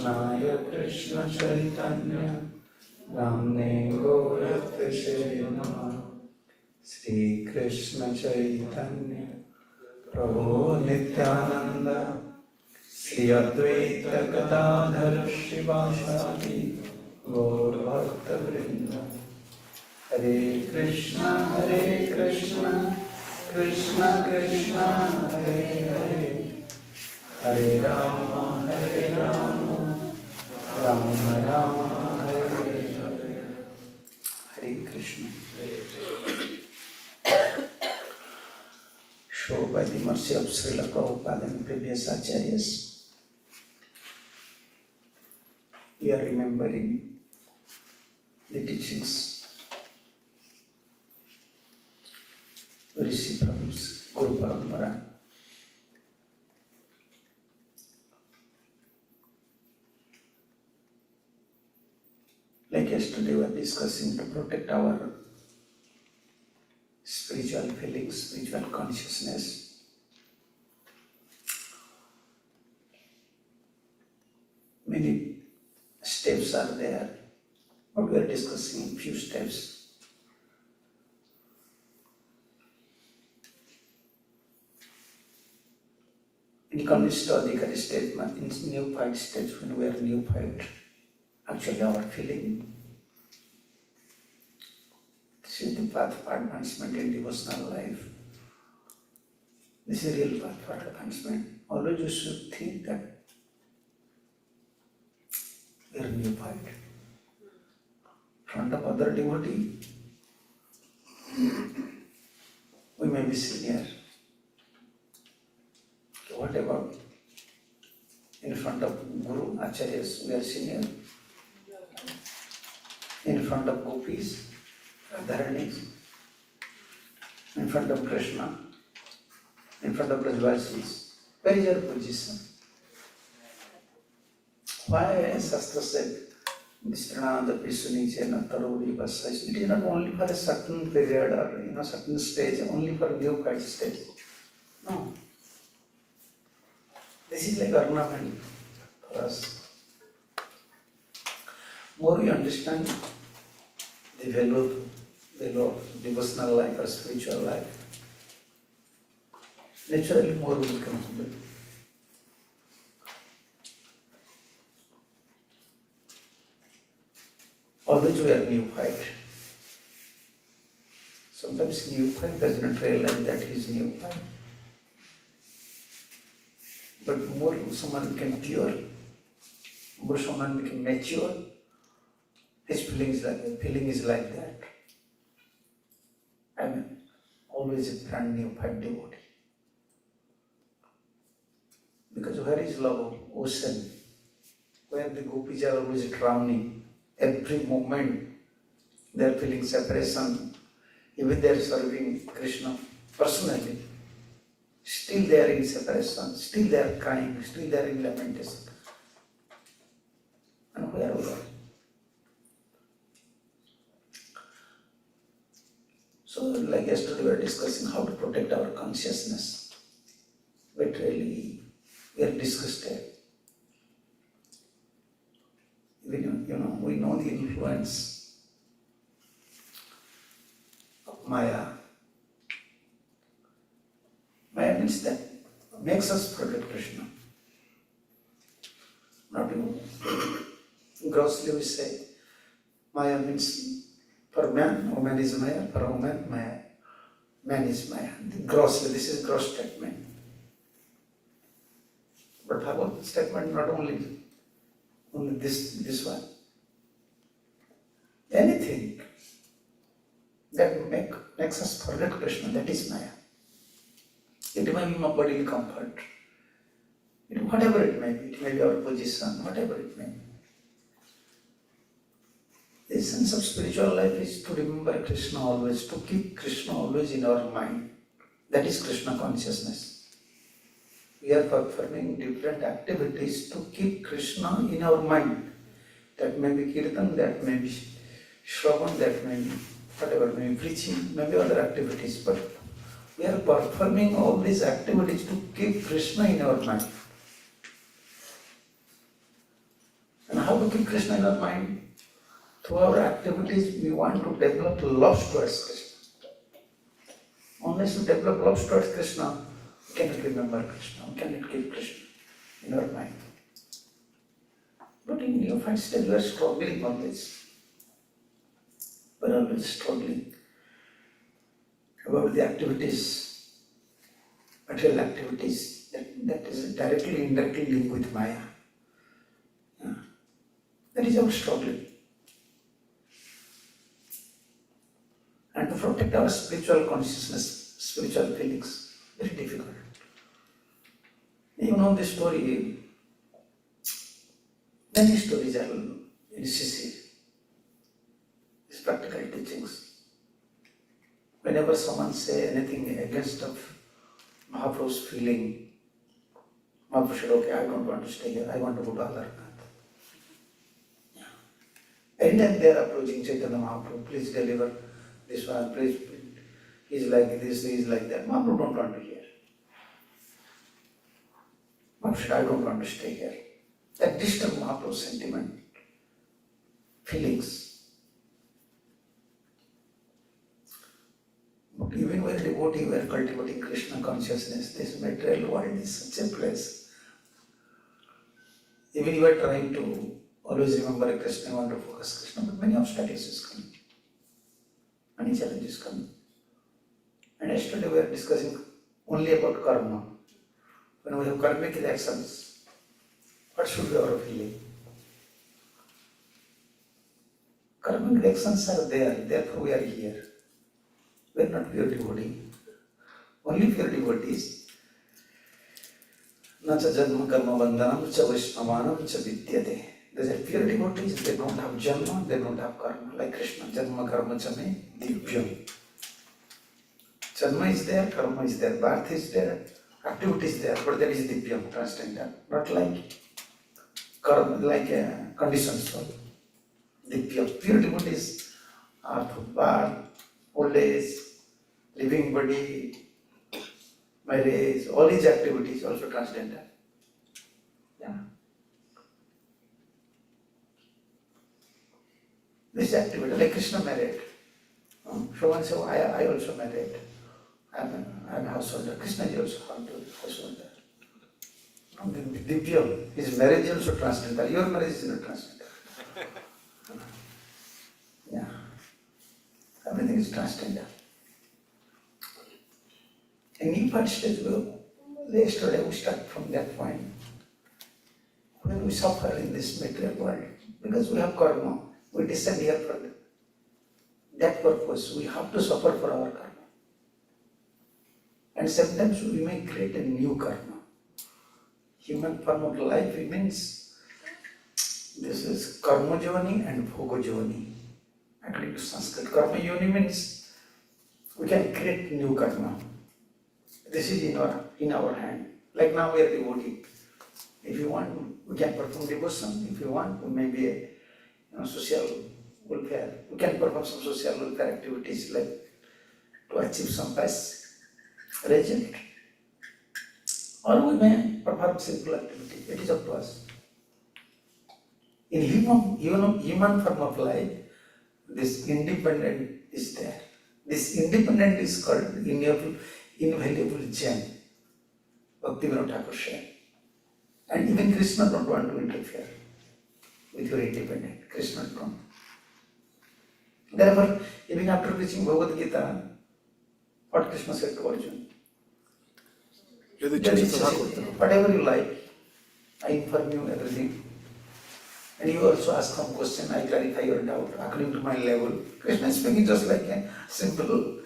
Krishnaya Krishna Chaitanya Namne Gauratvise Namah. Shri Krishna Chaitanya Prabhu Nityananda Shri Advaita Gadadhar Shivasadi Gaur Bhakta Vrinda. Hare Krishna Krishna Krishna Hare Hare, Hare Rama Rama Rama Hare Hare. Hare Krishna. Show by the mercy of Srila Prabhupada and previous acharyas, we are remembering the teachings we received from Guru Parampara. Like yesterday, we were discussing to protect our spiritual feelings, spiritual consciousness. Many steps are there, but we are discussing few steps. In Kanistadikari statement, in neophyte stage, when we are neophyte, actually our feeling, this is the path for advancement in devotional life. This is a real path for advancement. Always you should think that we are neophyte. In front of other devotee, we may be senior. What about in front of Guru, Acharyas, we are senior? In front of Gopis, Radharanis, in front of Krishna, in front of Brajvasis, where is your position? Why Shastra said, Vistrananda Pisunichena Tarori Vasais? It is not only for a certain period or certain stage, only for neophyte stage. No. This is like ornament for us. More we understand the value of devotional life or spiritual life, naturally more will come to it. Although we are neophyte, sometimes neophyte does not realize that he is neophyte. But more someone became pure, more someone became mature, his feeling is like that. I mean, always a brand new devotee. Because where is love? Ocean. Where the gopis are always drowning. Every moment they are feeling separation. Even they are serving Krishna personally. Still they are in separation, still they are crying, still they are in lamentation. And where we are? So, like yesterday, we were discussing how to protect our consciousness. But really, we are disgusted. Even, we know the influence of Maya. Maya means that makes us forget Krishna. Not grossly we say, Maya means for man, woman is Maya, for woman, Maya. Man is Maya. Grossly, this is gross statement. But Bhagavad statement not only this one. Anything that makes us forget Krishna, that is Maya. It may be my bodily comfort, whatever it may be our position, whatever it may be. The essence of spiritual life is to remember Krishna always, to keep Krishna always in our mind. That is Krishna consciousness. We are performing different activities to keep Krishna in our mind. That may be kirtan, that may be shravan, that may be whatever, may be preaching, maybe other activities, but we are performing all these activities to keep Krishna in our mind. how to keep Krishna in our mind? Through our activities, we want to develop love towards Krishna. Unless we develop love towards Krishna, we cannot remember Krishna, we cannot keep Krishna in our mind. But in your fight stage, we are struggling on this. We are always struggling about the activities, material activities that is directly, indirectly linked with Maya. That is our struggle. And to protect our spiritual consciousness, spiritual feelings, very difficult. You know this story, many stories are in CC, these practical teachings. Whenever someone says anything against of Mahaprabhu's feeling, Mahaprabhu said, okay, I don't want to stay here, I want to go to Haladhar. And then they are approaching Chaitanya Mahaprabhu, please deliver this one, please, he is like this, he is like that. Mahaprabhu don't want to hear. Mahaprabhu said, I don't want to stay here. That disturbs Mahaprabhu's sentiment, feelings. But even when devotee were cultivating Krishna consciousness, this material world is such a place. Even you are trying to always remember Krishna, want to focus Krishna, but many obstacles is coming, many challenges coming. And yesterday we are discussing only about karma. When we have karmic reactions, what should be our feeling? Karmic reactions are there, therefore we are here. We are not pure devotee. Only pure devotees. Na cha janma karma bandhanam cha vaishnavanam cha vidyate. These are pure devotees, they don't have janma, they don't have karma. Like Krishna, janma karma cha me divyam. Janma is there, karma is there, birth is there, activity is there, but there is divyam, transcendental. Not like karma, like a conditioned soul. Divyam. Pure devotees are through birth, old age, living body, marriage, all these activities also transcendental. Yeah. This activity, like Krishna married. Someone said, I also married. I'm a householder. Krishna is also householder. Divyam, his marriage is also transcendental. Your marriage is not transcendental. Yeah. Everything is transcendental. In new part stage, yesterday we start from that point. When we suffer in this material world, because we have karma, we descend here for that purpose. We have to suffer for our karma. And sometimes we may create a new karma. Human form of life means this is karma jivani and bhoga jivani. According to Sanskrit, karma jivani means we can create new karma. This is in our hand. Like now we are devotee. If you want, we can perform devotion. If you want, we may be a social welfare. We can perform some social welfare activities like to achieve some best result. Or we may perform simple activity. It is up to us. In human form of life, this independent is there. This independent is called invaluable gem. Bhaktivinoda Thakur said. And even Krishna don't want to interfere with your independent. Krishna don't. Therefore, even after preaching Bhagavad Gita, what Krishna said to Arjuna? Whatever you like, I inform you everything. And you also ask some question, I clarify your doubt according to my level. Krishna is speaking just like a simple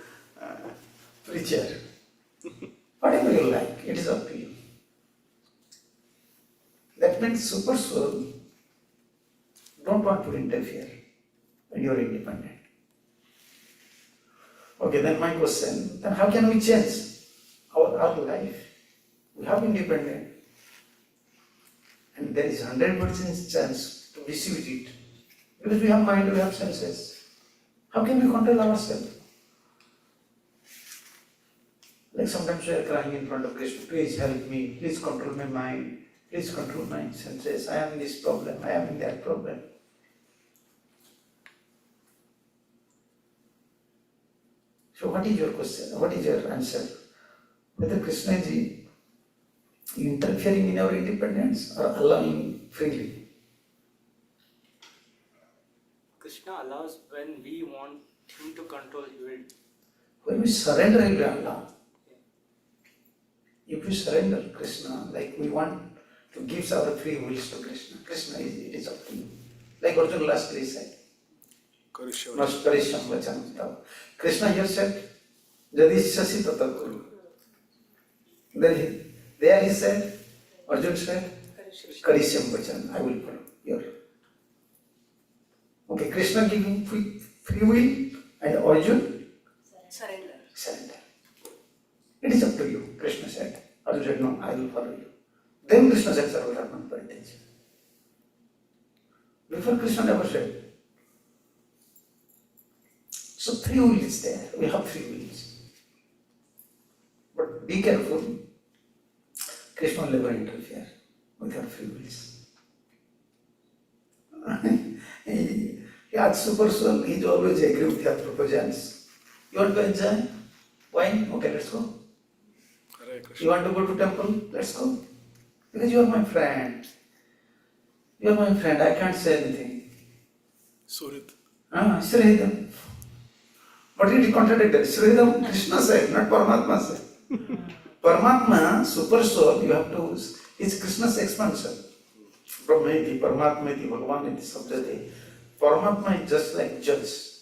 preacher. Whatever you like, it is up to you. That means super soul don't want to interfere when you are independent. Okay, then my question, then how can we change our life? We have independent. And there is 100% chance to misuse it. Because we have mind, we have senses. How can we control ourselves? Like sometimes we are crying in front of Krishna, please help me, please control my mind. please control my senses. I am in this problem, I am in that problem. So what is your question? What is your answer? Whether Krishna is interfering in our independence or allowing freely? Krishna allows when we want him to control, he will. When we surrender, he will allow. If we surrender Krishna, like we want to give our free wills to Krishna, Krishna it is up to you. Like Arjuna lastly said, Karisham Vachanam Tava. Krishna here said, Jadishasi Tata Kuru. Then there he said, Arjuna said, Karisham Vachanam, I will follow here. Okay, Krishna giving free will and Arjuna surrender. It is up to you, Krishna said. Arjuna said, no, I will follow you. Then Krishna said, Sarvadharman Parityaja. Before Krishna never said. So free will is there. We have free wills. But be careful. Krishna will never interfere with our free wills. As super soul, he is always agree with your proposals. You want to enjoy wine? Okay, let's go. You want to go to temple? Let's go. Because you are my friend. You are my friend. I can't say anything. Surit. Sridham. But it is contradicted. Sridham, Krishna said, not Paramatma said. Paramatma, super soul, you have to, is Krishna's expansion. Brahmaiti, Paramatmaiti, Bhagavaniti, Sabdati. Paramatma is just like judge.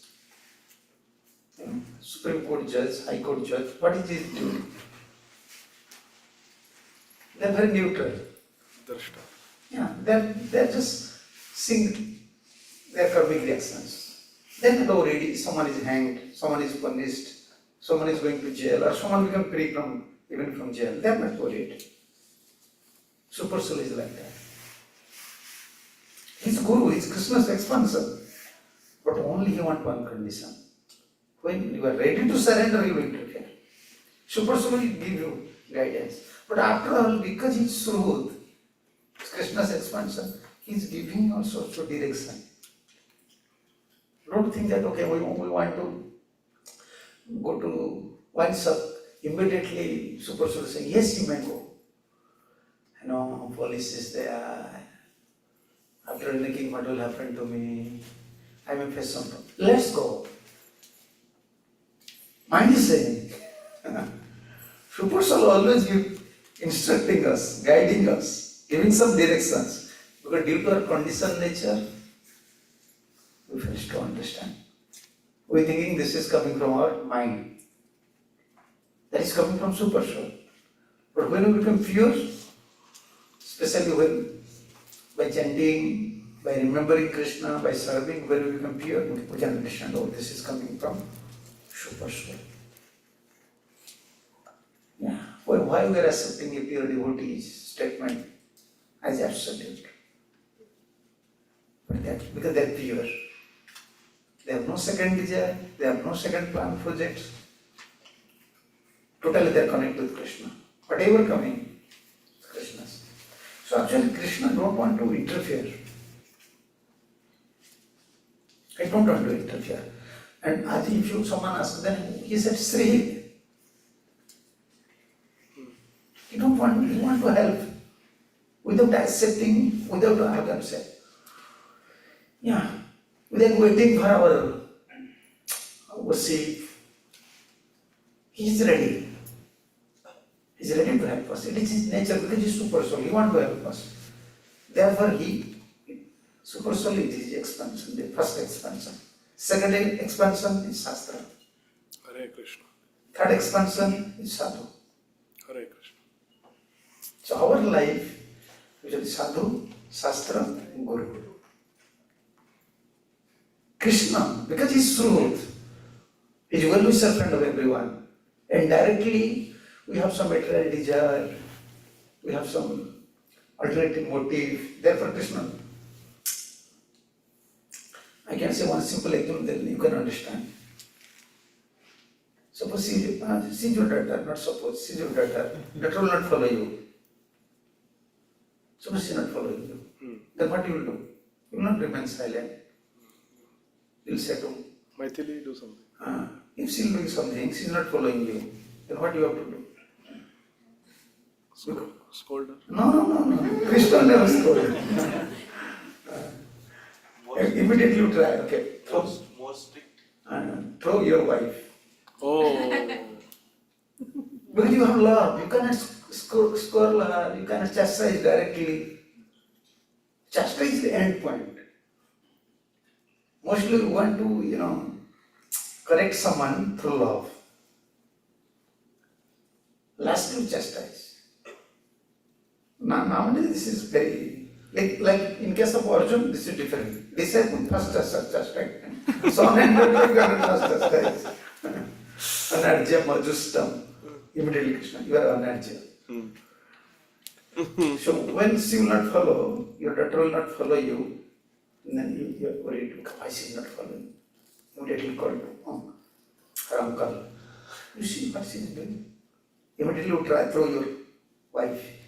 Supreme Court judge, High Court judge. What is he doing? They are very neutral. Darshta. Yeah, they are just seeing their karmic reactions. Then go ready, someone is hanged, someone is punished, someone is going to jail, or someone become free even from jail. They are not worried. Super soul is like that. His guru is Krishna's expansion. But only he wants one condition. When you are ready to surrender, he will interfere. Super soul will give you guidance. But after all, because he is Sruth, Krishna's expansion, he is giving all sorts of direction. Don't think that, okay, we want to go to one shop, immediately Super Soul saying, yes, you may go. Police is there. After thinking what will happen to me, I may face some problem. Let's go. Mind is saying, Super Soul always instructing us, guiding us, giving some directions. Because due to our conditioned nature, we fail to understand. We thinking this is coming from our mind. That is coming from Super Soul. But when we become pure, especially when by chanting, by remembering Krishna, by serving, when we become pure, we can understand, oh, this is coming from Super Soul. Yeah. Why we are accepting a pure devotee's statement as absolute? But because they are pure. They have no second desire, they have no second plan projects. Totally they are connected with Krishna. Whatever coming, Krishna's. So actually Krishna don't want to interfere. I don't want to interfere. And if someone asks, then he said, Sri. He want to help without accepting, without, how can I say, without waiting for our worship. He is ready. He is ready to help us. It is his nature because he is Super Soul. He wants to help us. Therefore, Super Soul is his expansion, the first expansion. Second expansion is Shastra. Hare Krishna. Third expansion is Sadhu. Hare Krishna. So our life, which is Sadhu, Shastra, Guru. Krishna, because he is truth, he is well-wisher friend of everyone. And directly, we have some material desire, we have some alternative motive. Therefore, Krishna, I can say one simple example, then you can understand. Suppose see your daughter, not suppose, see your daughter will not follow you. Suppose she is not following you, then what you will do? You will not remain silent. You will say to, Maithili, do something. if she is doing something, she is not following you, then what you have to do? Scold her. No. Krishna never scold. Immediately you try, okay. More strict. Throw your wife. Oh. Because you have love, you cannot scold her, you cannot chastise directly. Chastise is the end point. Mostly we want to, correct someone through love. Lastly, chastise. Nowadays this is very, like in case of Arjun, this is different. This is first chastise. Son and daughter, you cannot first chastise. Anarjya majustam. Immediately Krishna, you are anarjya. So when she will not follow, your daughter will not follow you, then you are worried, why she is not following? Immediately call to Ramkal. You see what she is doing? Immediately you try throw your wife.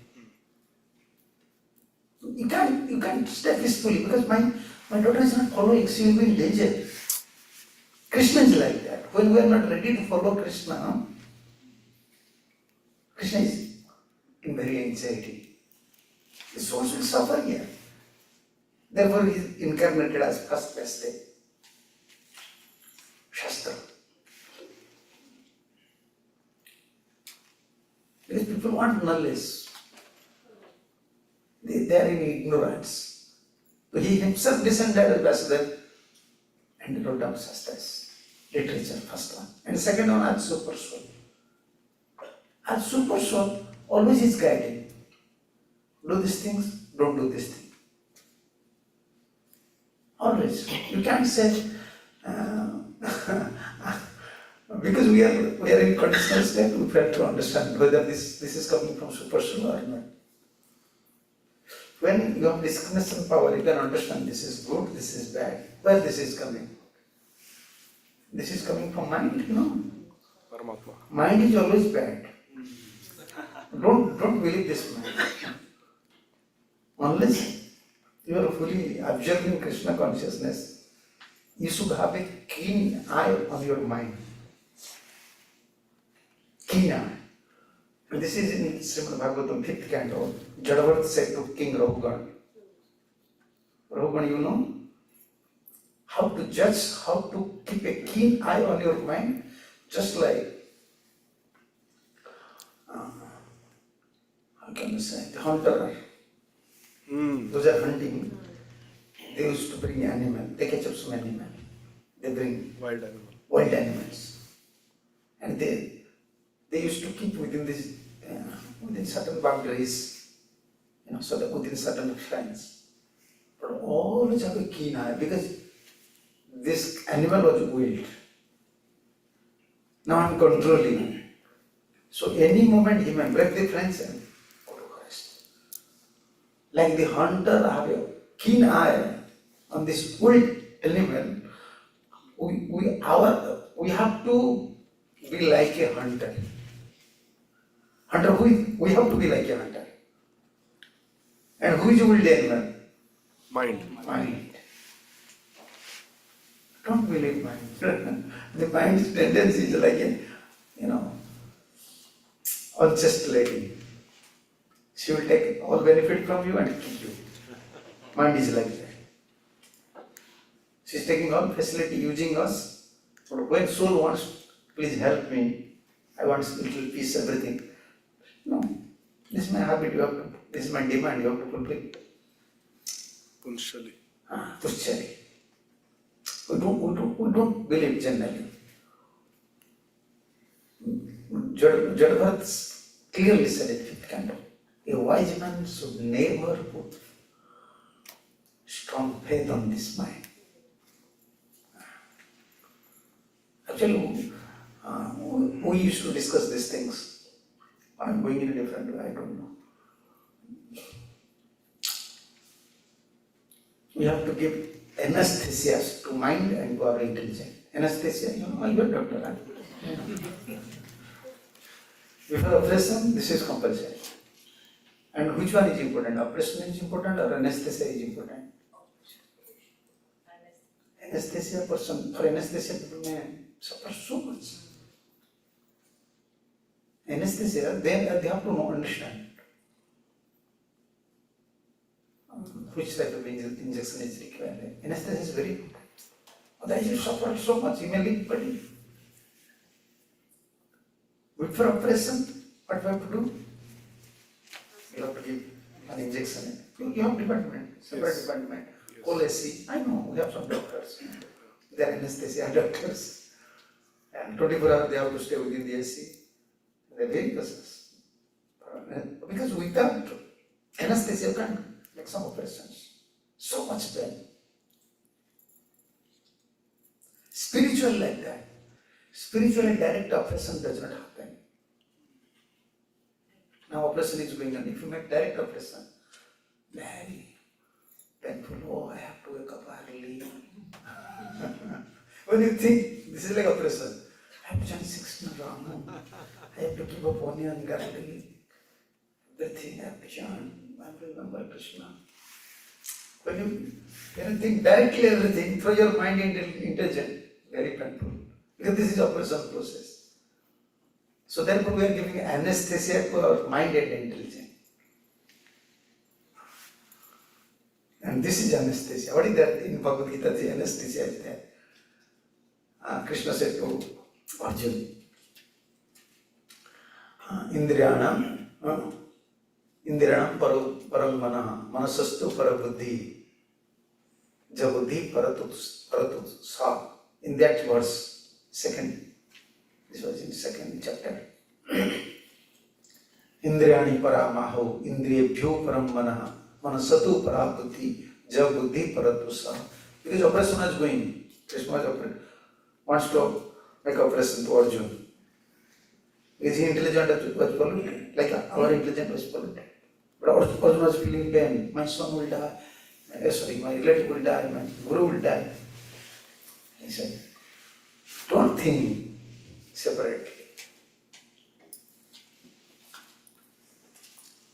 You can't stay peacefully because my daughter is not following, she will be in danger. Krishna is like that. When we are not ready to follow Krishna, Krishna is in very anxiety. The souls will suffer here. Therefore, he is incarnated as first best day. Shastra. Because people want knowledge. They are in ignorance. So he himself descended as Vasudev and wrote down Shastras. Literature, first one. And second one as Super Soul. As Super Soul always is guiding. Do these things, don't do this thing. Always. You can't say, because we are in conditional state, we have to understand whether this is coming from Super Soul or not. When you have discrimination power, you can understand this is good, this is bad. Where this is coming? This is coming from mind, Paramatma. Mind is always bad. Don't believe this mind. Unless you are fully observing Krishna consciousness, you should have a keen eye on your mind. Keen eye. And this is in Srimad Bhagavatam 5th canto. Jadavat said to King Raghugan, Raghugan, you know how to judge, how to keep a keen eye on your mind, just like, how can you say, the hunter. Those are hunting. They used to bring animal. They catch up some animal. They bring Wild animal. wild animals, and they used to keep within this within certain boundaries, so that within certain fence. But always have a keen eye because this animal was wild. Now I'm controlling. So any moment he may break the fence and go to rest. Like the hunter have a keen eye on this wild animal. We have to be like a hunter. We have to be like a hunter. And who is the wild animal? Mind. Mind. Don't believe mind. The mind's tendency is like a, unjust lady. She will take all benefit from you and kill you. Mind is like that. She is taking all facility, using us. But when soul wants, please help me, I want little peace, everything. No, this is my habit, this is my demand, you have to fulfill. Punshali. Pushchari. We don't believe generally. Jadabhat clearly said it, 5th canto. A wise man should never put strong faith on this mind. Actually, we used to discuss these things. I'm going in a different way, I don't know. We have to give anesthesia to mind and to our intelligence. Anesthesia, you are a doctor, right? Before operation, this is compulsory. And which one is important? Operation is important or anesthesia is important? Anesthesia person, for anesthesia people may suffer so much. Anesthesia, they have to know, understand which type of injection is required. Anesthesia is very important. Otherwise you suffer so much, you may live body. But for operation, what we have to do? You have to give an injection. You have department, separate department. Whole AC. I know, we have some doctors. They are anesthesia doctors. And 24 hours they have to stay within the AC. They are very cautious. Because without anesthesia you can't make some operations. So much pain. Spiritual like that. Spiritually direct operation does not happen. Now operation is going on. If you make direct operation, very painful. Oh, I have to wake up early. When you think this is like operation, I have to chant 16 rounds. I have to keep up onion, garlic, everything. I have to chant. I have to remember Krishna. When you think directly everything through your mind intelligent, very painful. Because this is operation process. So therefore we are giving anesthesia to our mind and intelligence. And this is anesthesia. What is that? In Bhagavad Gita, the anesthesia is there. Krishna said to Arjuna, Indriyanam param manaha, manasastu parabuddhi, jabuddhi paratu sa. In that verse, this was in second chapter. Indriyani paramaho, indriyebhyo param manaha, manasatu parabuddhi, jabuddhi paratu sa. Because operation is going, Krishna wants to make operation to Arjuna. Is he intelligent or was polluted? Like our intelligence was polluted. But Arjuna was feeling pain. My son will die. My relative will die. My guru will die. He said, don't think separately.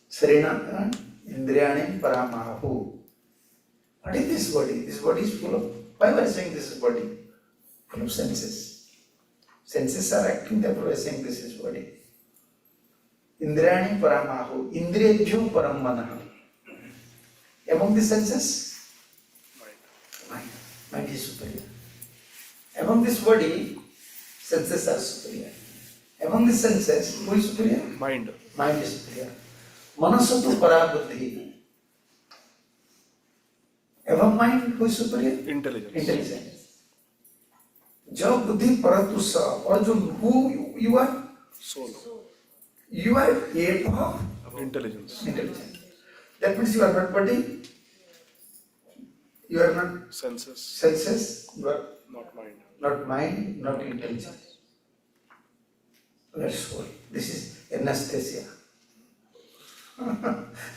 Sarina Indriyani Paramahu. What is this body? This body is full of. Why were I saying this is body? Full of senses. Senses are acting, therefore we are saying this is body. Indriyani Paramahu. Indriyabhyo Param Manaha. Among the senses, mind. Mind is superior. Among this body, senses are superior. Among the senses, who is superior? Mind. Mind is superior. Manasatu parabuddhi. Among mind, who is superior? Intelligence. Intelligence. Jab buddhi paratu sa. Arjun, who you are? Soul. You are ape of Intelligence. intelligence. That means you are not body, you are not Senses. senses, you are Not mind. not mind, not intelligence. That's soul. This is anesthesia.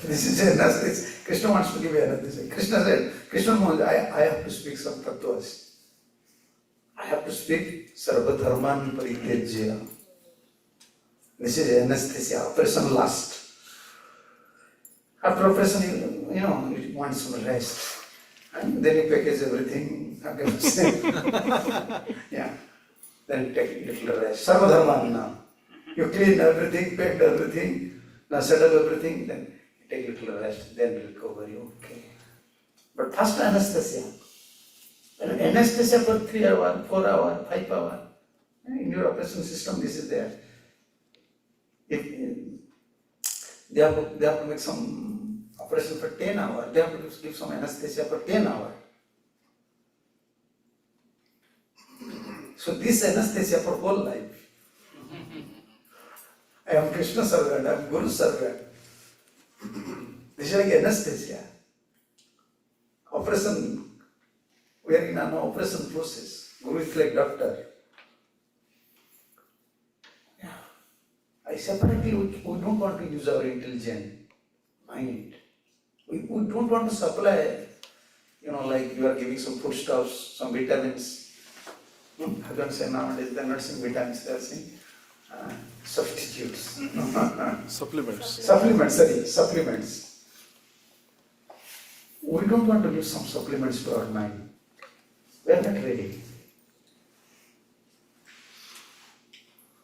This is anesthesia. Krishna wants to give anesthesia. Krishna said, I have to speak some tattvas. I have to speak sarva dharman parityajya. This is anesthesia. Operation last. After operation, you want some rest. And then you package everything. Yeah. Then you take a little rest. Sarva dharman now. You clean everything, packed everything, now settle everything, then you take a little rest, then recover, you okay. But first anesthesia. Anesthesia for 3 hours, 4 hours, 5 hours. In your operation system, this is there. If they have to make some operation for 10 hours, they have to give some anesthesia for 10 hours. So this anesthesia for whole life. I am Krishna servant, I am Guru servant. This is like anesthesia. Operation, we are in an operation process. Guru is like doctor. Yeah. I separately, we don't want to use our intelligent mind. We don't want to supply, like you are giving some foodstuffs, some vitamins. I don't say nowadays they are not saying vitamins, they are saying substitutes. Supplements. Supplements. We don't want to give some supplements to our mind. We are not ready.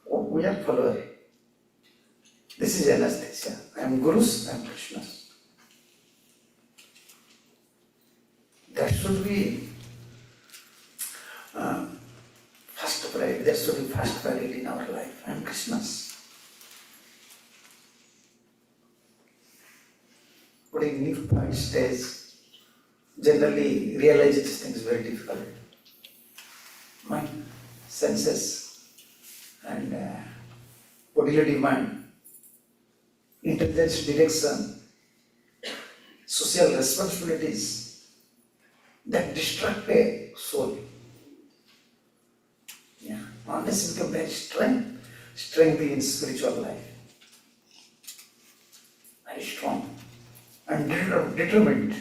Oh, we are follower. This is anesthesia. I am Gurus, I am Krishnas. That should be first priority. That should be first priority in our life. I am Krishna's. But in new point stage, generally realize this thing is very difficult. Mind, senses, and bodily demand, intelligence, direction, social responsibilities that distract a soul. Yeah, unless we become very strength in spiritual life, very strong and determined,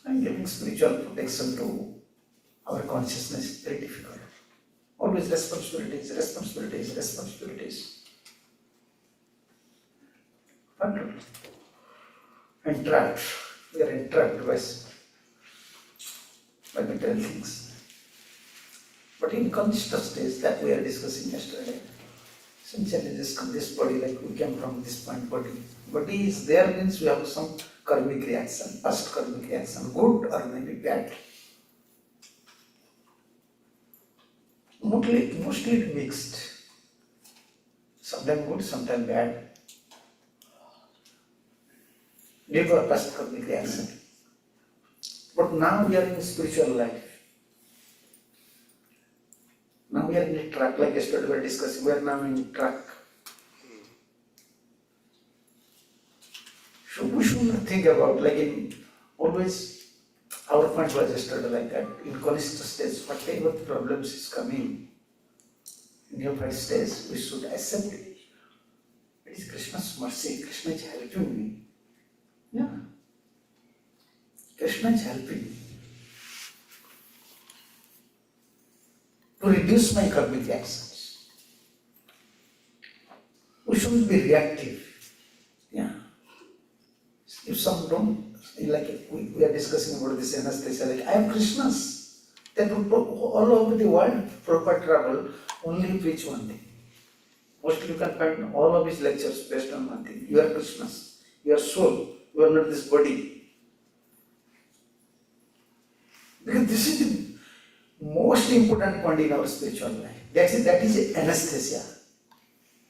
and giving spiritual protection to our consciousness is very difficult. Always responsibilities. But entrapped. We are entrapped by material things. But in conscious stage that we are discussing yesterday, essentially this body, like we came from this point body. Body is there means we have some karmic reaction, past karmic reaction, good or maybe bad. Mostly mixed. Sometimes good, sometimes bad. Due to our past karmic reaction. But now we are in spiritual life. Now we are in a track, like yesterday we were discussing, we are now in track. So we should not think about, like in always, our point was yesterday like that, in conscious stage, whatever problems is coming, in your five stage, we should accept it. It is Krishna's mercy, Krishna is helping me. Yeah. Krishna is helping me. To reduce my karmic reactions. We shouldn't be reactive. Yeah. If some don't, like we are discussing about this anesthesia, like I am Krishna's. Then all over the world, proper travel, only preach one thing. Mostly you can find all of his lectures based on one thing. You are Krishna's. You are soul. You are not this body. Because this is the most important point in our spiritual life. That is anesthesia.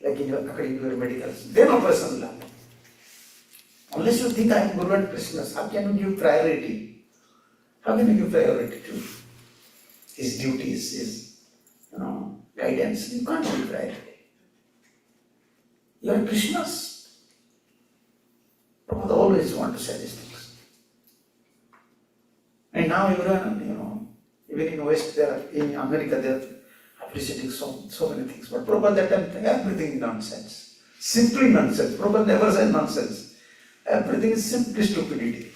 Like in your, according to your medical, then operation will happen. Unless you think I am Guru and Krishna's, how can you give priority? How can you give priority to his duties, his guidance? You can't give priority. You are Krishna's. Prabhupada always want to say these things. And now everyone, even in West, in America, they are appreciating so many things. But Prabhupada that time, everything is nonsense. Simply nonsense. Prabhupada never said nonsense. Everything is simply stupidity.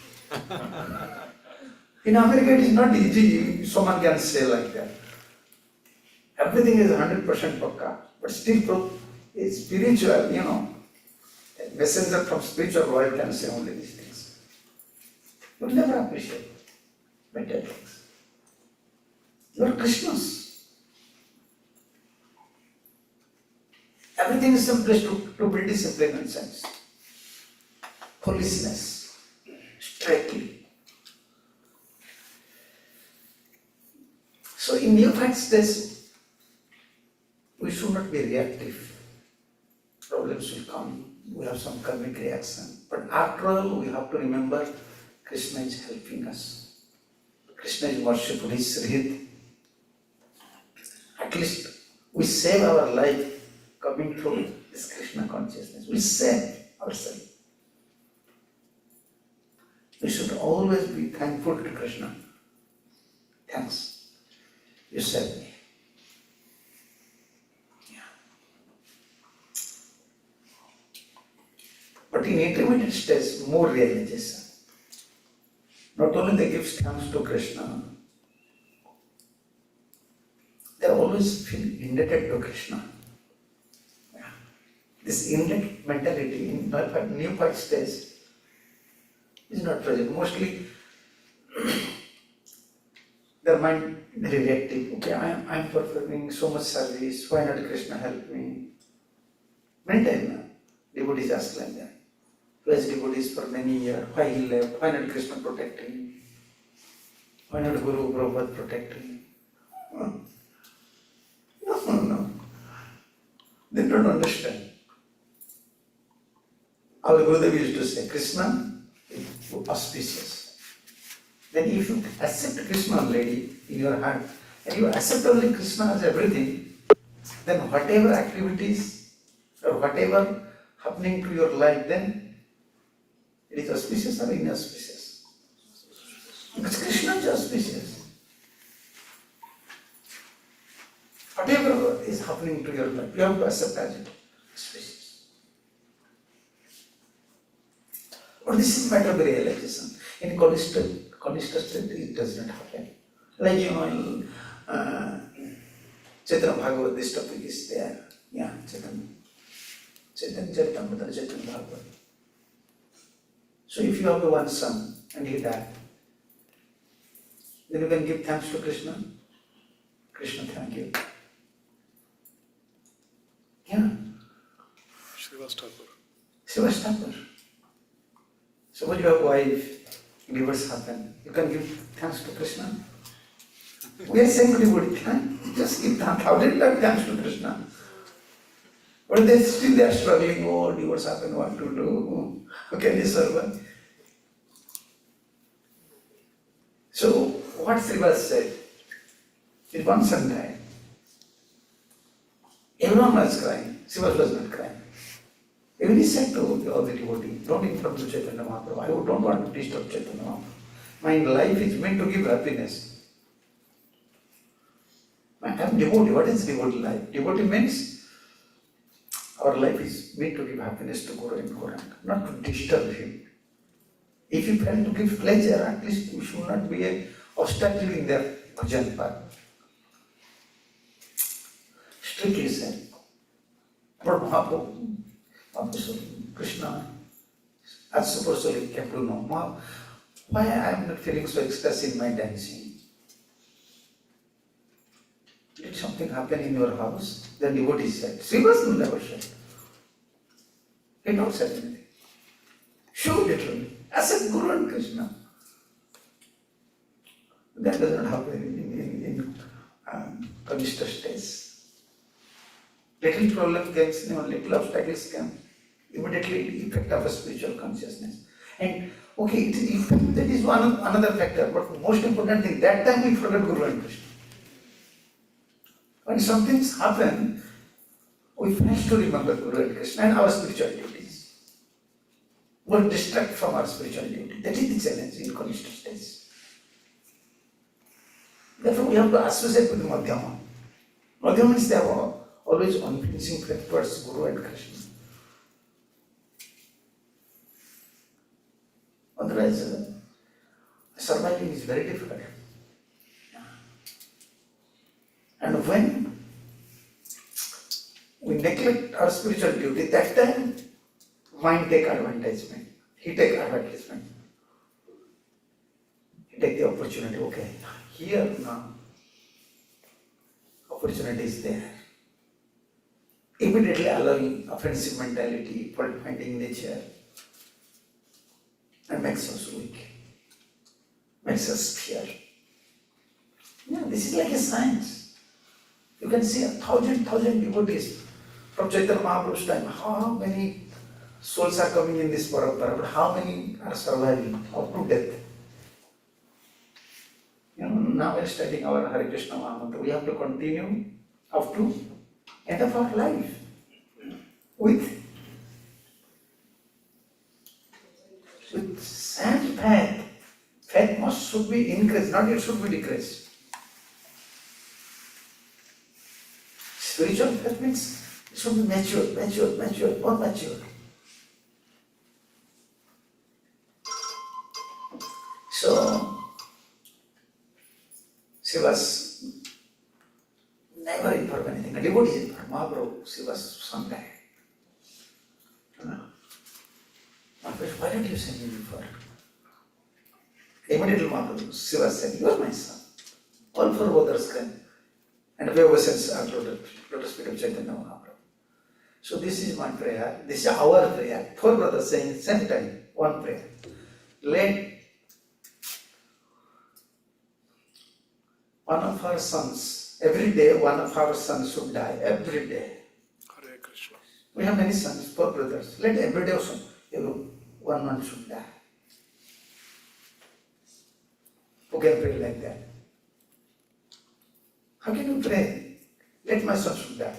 In America, it is not easy, someone can say like that. Everything is 100% pakka. But still, it's spiritual, a messenger from spiritual world can say only these things. You will never appreciate better things. You are Krishna's. Everything is simply stupidity, simply nonsense. Foolishness, straightly. So in neophyte stage, we should not be reactive. Problems will come, we have some karmic reaction. But after all, we have to remember Krishna is helping us. Krishna is merciful, He is Sridh. At least we save our life coming through this Krishna consciousness. We save ourselves. We should always be thankful to Krishna. Thanks. You saved me. Yeah. But in intermediate stage, more realization. Not only they give thanks to Krishna, they are always always feel indebted to Krishna. Yeah. This indebt mentality in new fight stage is not present. Mostly their mind very reactive. Okay, I am performing so much service, why not Krishna help me? Many times devotees ask like that. Who has devotees for many years, why he left, why not Krishna protect him? Why not Guru Prabhupada protect him? No. They don't understand. Our Gurudev used to say, Krishna is auspicious. Then if you accept Krishna already in your heart, and you accept only Krishna as everything, then whatever activities or whatever happening to your life, then it is auspicious or inauspicious. Because Krishna is auspicious. Whatever is happening to your life, you have to accept as it auspicious. But this is matter of realization. In Kanishta state, it does not happen. Like in Chaitanya Bhagavad, this topic is there. Yeah, Chaitanya Charitamrita, Chaitanya Bhagavad. So if you have one son and he died, then you can give thanks to Krishna. Krishna, thank you. Yeah. Srivas Thakur. Srivas Thakur. Suppose you have a wife, divorce happen, you can give thanks to Krishna. We are saying devotee, just give thanks, thousand times thanks to Krishna. But they are struggling, oh, divorce happened, what to do? How can they survive? So, what Srivas said, his one son died. Everyone was crying, Srivas was not crying. Even he said to all the devotees, don't inform to Chaitanya Mahaprabhu, I don't want to disturb Chaitanya Mahaprabhu. My life is meant to give happiness. I am devotee. What is devotee life? Devotee means our life is meant to give happiness to Guru and Gauranga, not to disturb him. If you fail to give pleasure, at least you should not be an obstacle in their bhajan path. Strictly said. But Mahaprabhu, Krishna, as superficially came to know, why I am not feeling so ecstasy in my dancing? Did something happen in your house? The devotee said. Srivas never said. He don't say anything. Show literally. Accept Guru and Krishna. That does not happen in Kanishta stage. Little problem comes, little obstacles come. Immediately effect of a spiritual consciousness. And okay, that is another factor, but the most important thing, that time we forget Guru and Krishna. When some things happen, we have to remember Guru and Krishna and our spiritual duties. We distract from our spiritual duty. That is the challenge in Kanishta stage. Therefore, we have to associate with Madhyama. Madhyama means they have always unflinching faith towards Guru and Krishna. Otherwise, surviving is very difficult. And when we neglect our spiritual duty, that time mind take advertisement. He take advertisement. He take the opportunity. Okay, here now, opportunity is there. Immediately allowing offensive mentality, fault-finding nature, and makes us weak, makes us fear. Yeah, this is like a science. You can see 1,000 devotees from Chaitanya Mahaprabhu's time. How many souls are coming in this parampara, but how many are surviving up to death? Now we are studying our Hare Krishna Mahamantra. We have to continue up to end of our life with sad faith. Faith should be increased, not it should be decreased. Spiritual faith means it should be mature, more mature. So, she was never devotee, Maharaj, she was some guy. Maharaj, why did you send me before? Immediately Maharaj, she was saying, you are my son. All four others can. And we ever since lotus feet of Chaitanya Mahaprabhu. So this is my prayer, this is our prayer. Four brothers saying same time, one prayer. Let one of our sons, every day one of our sons should die, every day. Hare Krishna. We have many sons, four brothers. Let every day also, one should die. Who can pray like that? How can you pray? Let my son should die.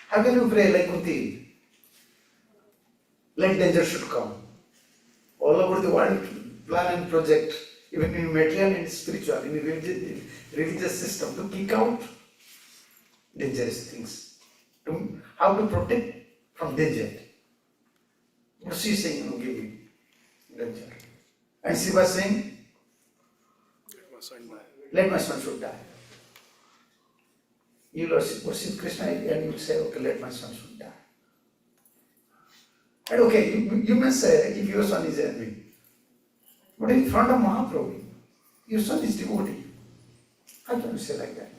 How can you pray like Kunti? Let danger should come. All over the world, plan and project, even in material and spiritual, in religious system, to kick out dangerous things. How to protect from danger. What she is saying, give me danger. And she was saying, let my son should die. You worship Krishna and you say, okay, let my son should die. And okay, you may say, if your son is enemy, but in front of Mahaprabhu, your son is devotee. How can you say like that?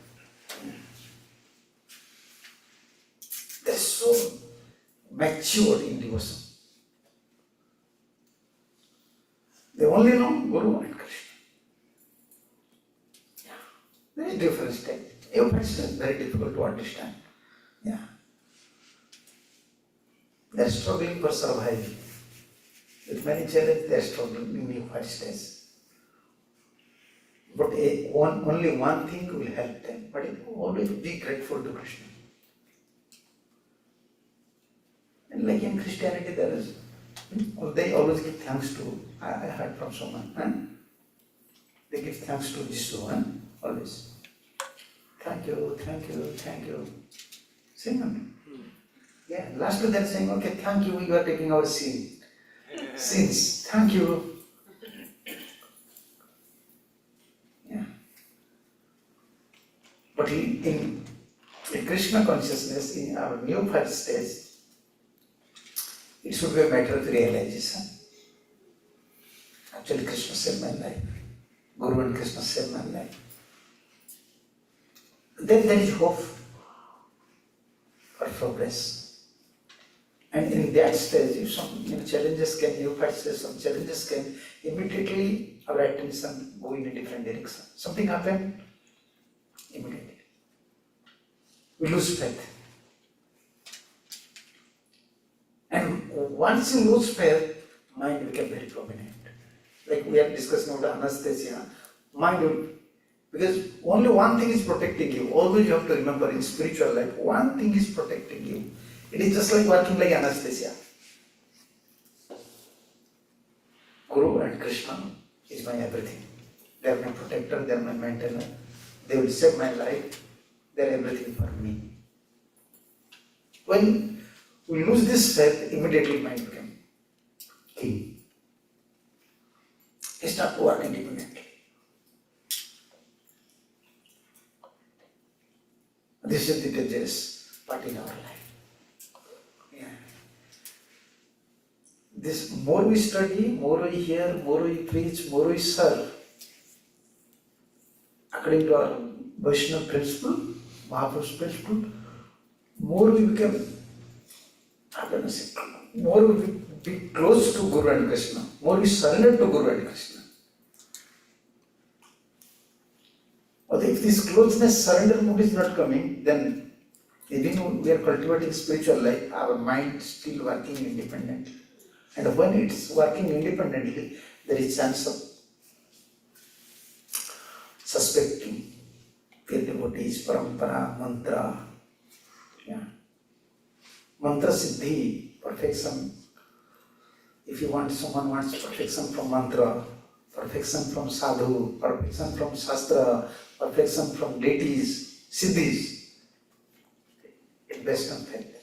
They are so matured in devotion. They only know Guru and Krishna. There is different stage. Every stage is very difficult to understand. Yeah. They are struggling for survival. With many challenges, they are struggling in unified stage. But only one thing will help them. But always be grateful to Krishna. And like in Christianity, they always give thanks to. I heard from someone. They give thanks to Jisoo. Always. Thank you, thank you, thank you. Sing. Yeah, lastly they're saying, okay, thank you, you are taking our sins. Thank you. Yeah. But in Krishna consciousness, in our new first stage, it should be a matter of realization. Actually, Krishna saved my life. Guru and Krishna saved my life. Then there is hope for progress. And in that stage, if some challenges came, new stage, some challenges came, immediately our attention go in a different direction. Something happened, immediately. We lose faith. And once you lose faith, mind becomes very prominent. Like we are discussing about anesthesia, mind will, because only one thing is protecting you. Always you have to remember in spiritual life, one thing is protecting you. It is just like working like anesthesia. Guru and Krishna is my everything. They are my protector, they are my maintainer. They will save my life. They are everything for me. When we lose this faith, immediately mind becomes king. He starts to work independently. This is the dangerous part in our life. Yeah. This more we study, more we hear, more we preach, more we serve. According to our Vaishnava principle, Mahaprabhu's principle, more we become, more we be close to Guru and Krishna, more we surrender to Guru and Krishna. But if this closeness, surrender mood is not coming, then even when we are cultivating spiritual life, our mind is still working independently. And when it's working independently, there is chance of suspecting the devotees, parampara, mantra. Yeah. Mantra siddhi, perfection. If you want, someone wants perfection from mantra, perfection from sadhu, perfection from shastra, perfection from deities, siddhis, it's based on faith.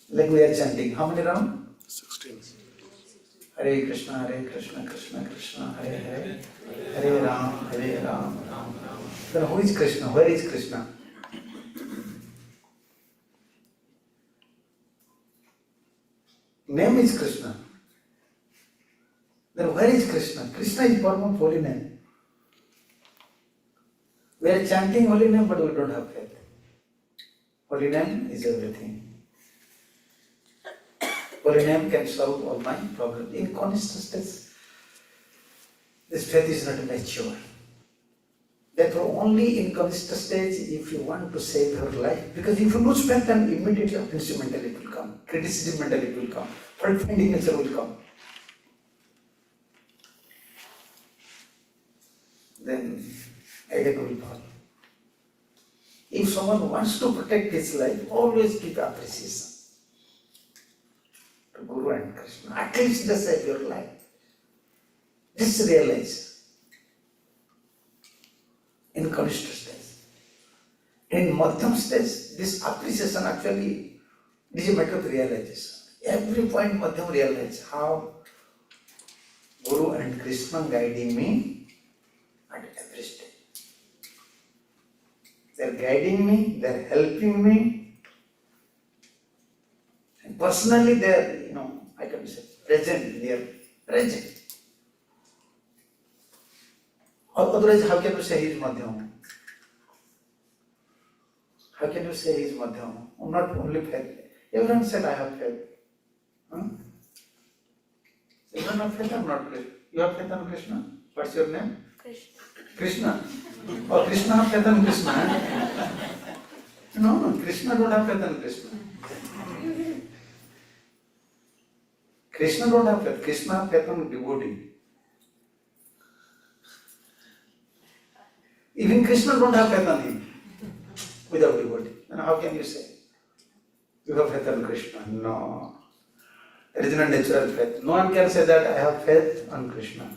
Like we are chanting, how many rounds? 16. Hare Krishna, Krishna Krishna, Hare Hare, Hare Ram, Ram Ram. Then who is Krishna? Where is Krishna? Name is Krishna. Then where is Krishna? Krishna is form of holy name. We are chanting holy name, but we don't have faith. Holy name is everything. Holy name can solve all my problems. In consciousness, this faith is not mature. Therefore, only in conscious stage, if you want to save your life, because if you lose faith, then immediately offensive mentality will come, criticism mentality will come, fault-finding nature will come. Then again will fall. If someone wants to protect his life, always give appreciation to Guru and Krishna. At least they save your life. Just realize. In Kanishta stage. In Madhyam stage, this appreciation actually is a matter of realization. Every point Madhyam realize how Guru and Krishna guiding me at every stage. They are guiding me, they are helping me. And personally they are, I can say, present, they are present. Otherwise, how can you say he is Madhyam? How can you say he is Madhyam? Not only faith. Everyone said, I have faith. Huh? Everyone have faith or not faith? You have faith on Krishna? What's your name? Krishna. Oh, Krishna have faith on Krishna. No, Krishna don't have faith on Krishna. Krishna don't have faith. Krishna have faith on devotee. Even Krishna don't have faith on him without devotee. Then how can you say you have faith on Krishna? No. There is no natural faith. No one can say that I have faith on Krishna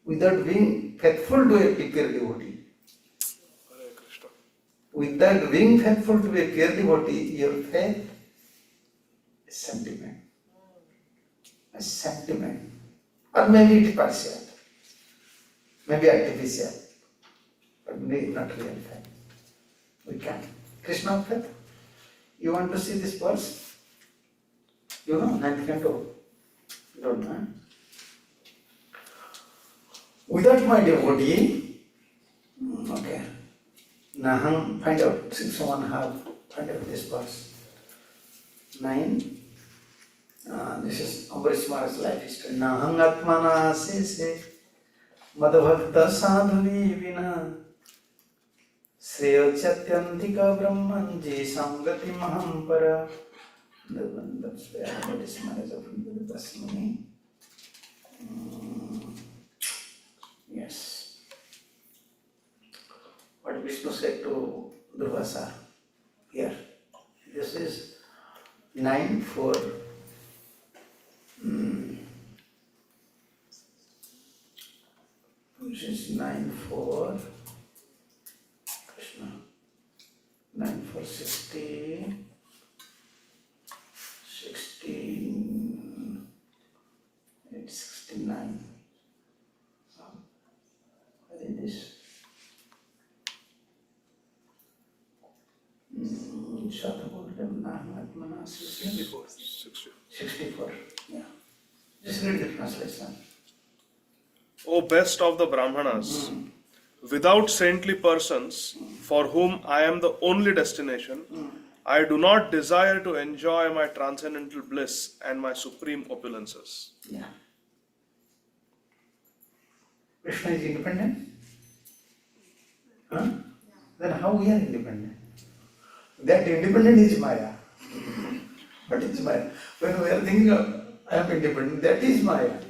without being faithful to a pure devotee. Without being faithful to a pure devotee, your faith is sentiment. A sentiment. Or maybe it is partial. Maybe artificial, but maybe not real faith. We can't. Krishna faith. You want to see this verse? You know, 9th canto. You don't know. Without my devotee, okay. Naham, find out. If someone find out this verse. 9. This is Ambarish Maharaj's life history. Nahang atmana se Madhavakta sadhuni vina Sreya chatyantika brahmanji samgati mahampara. That's where Ambarish Maharaj of Tasmani. Yes. What Vishnu said to Durvasa here. This is 9:4. Which is 9:4. Krishna. 9:4 60. 16. It's 69. What is this? Shatakodam 64. Yeah. Just read the translation. O best of the Brahmanas, without saintly persons, for whom I am the only destination, I do not desire to enjoy my transcendental bliss and my supreme opulences. Yeah. Krishna is independent? Huh? Then how we are independent? That independent is Maya. What is Maya? When we are thinking of I am independent, that is Maya.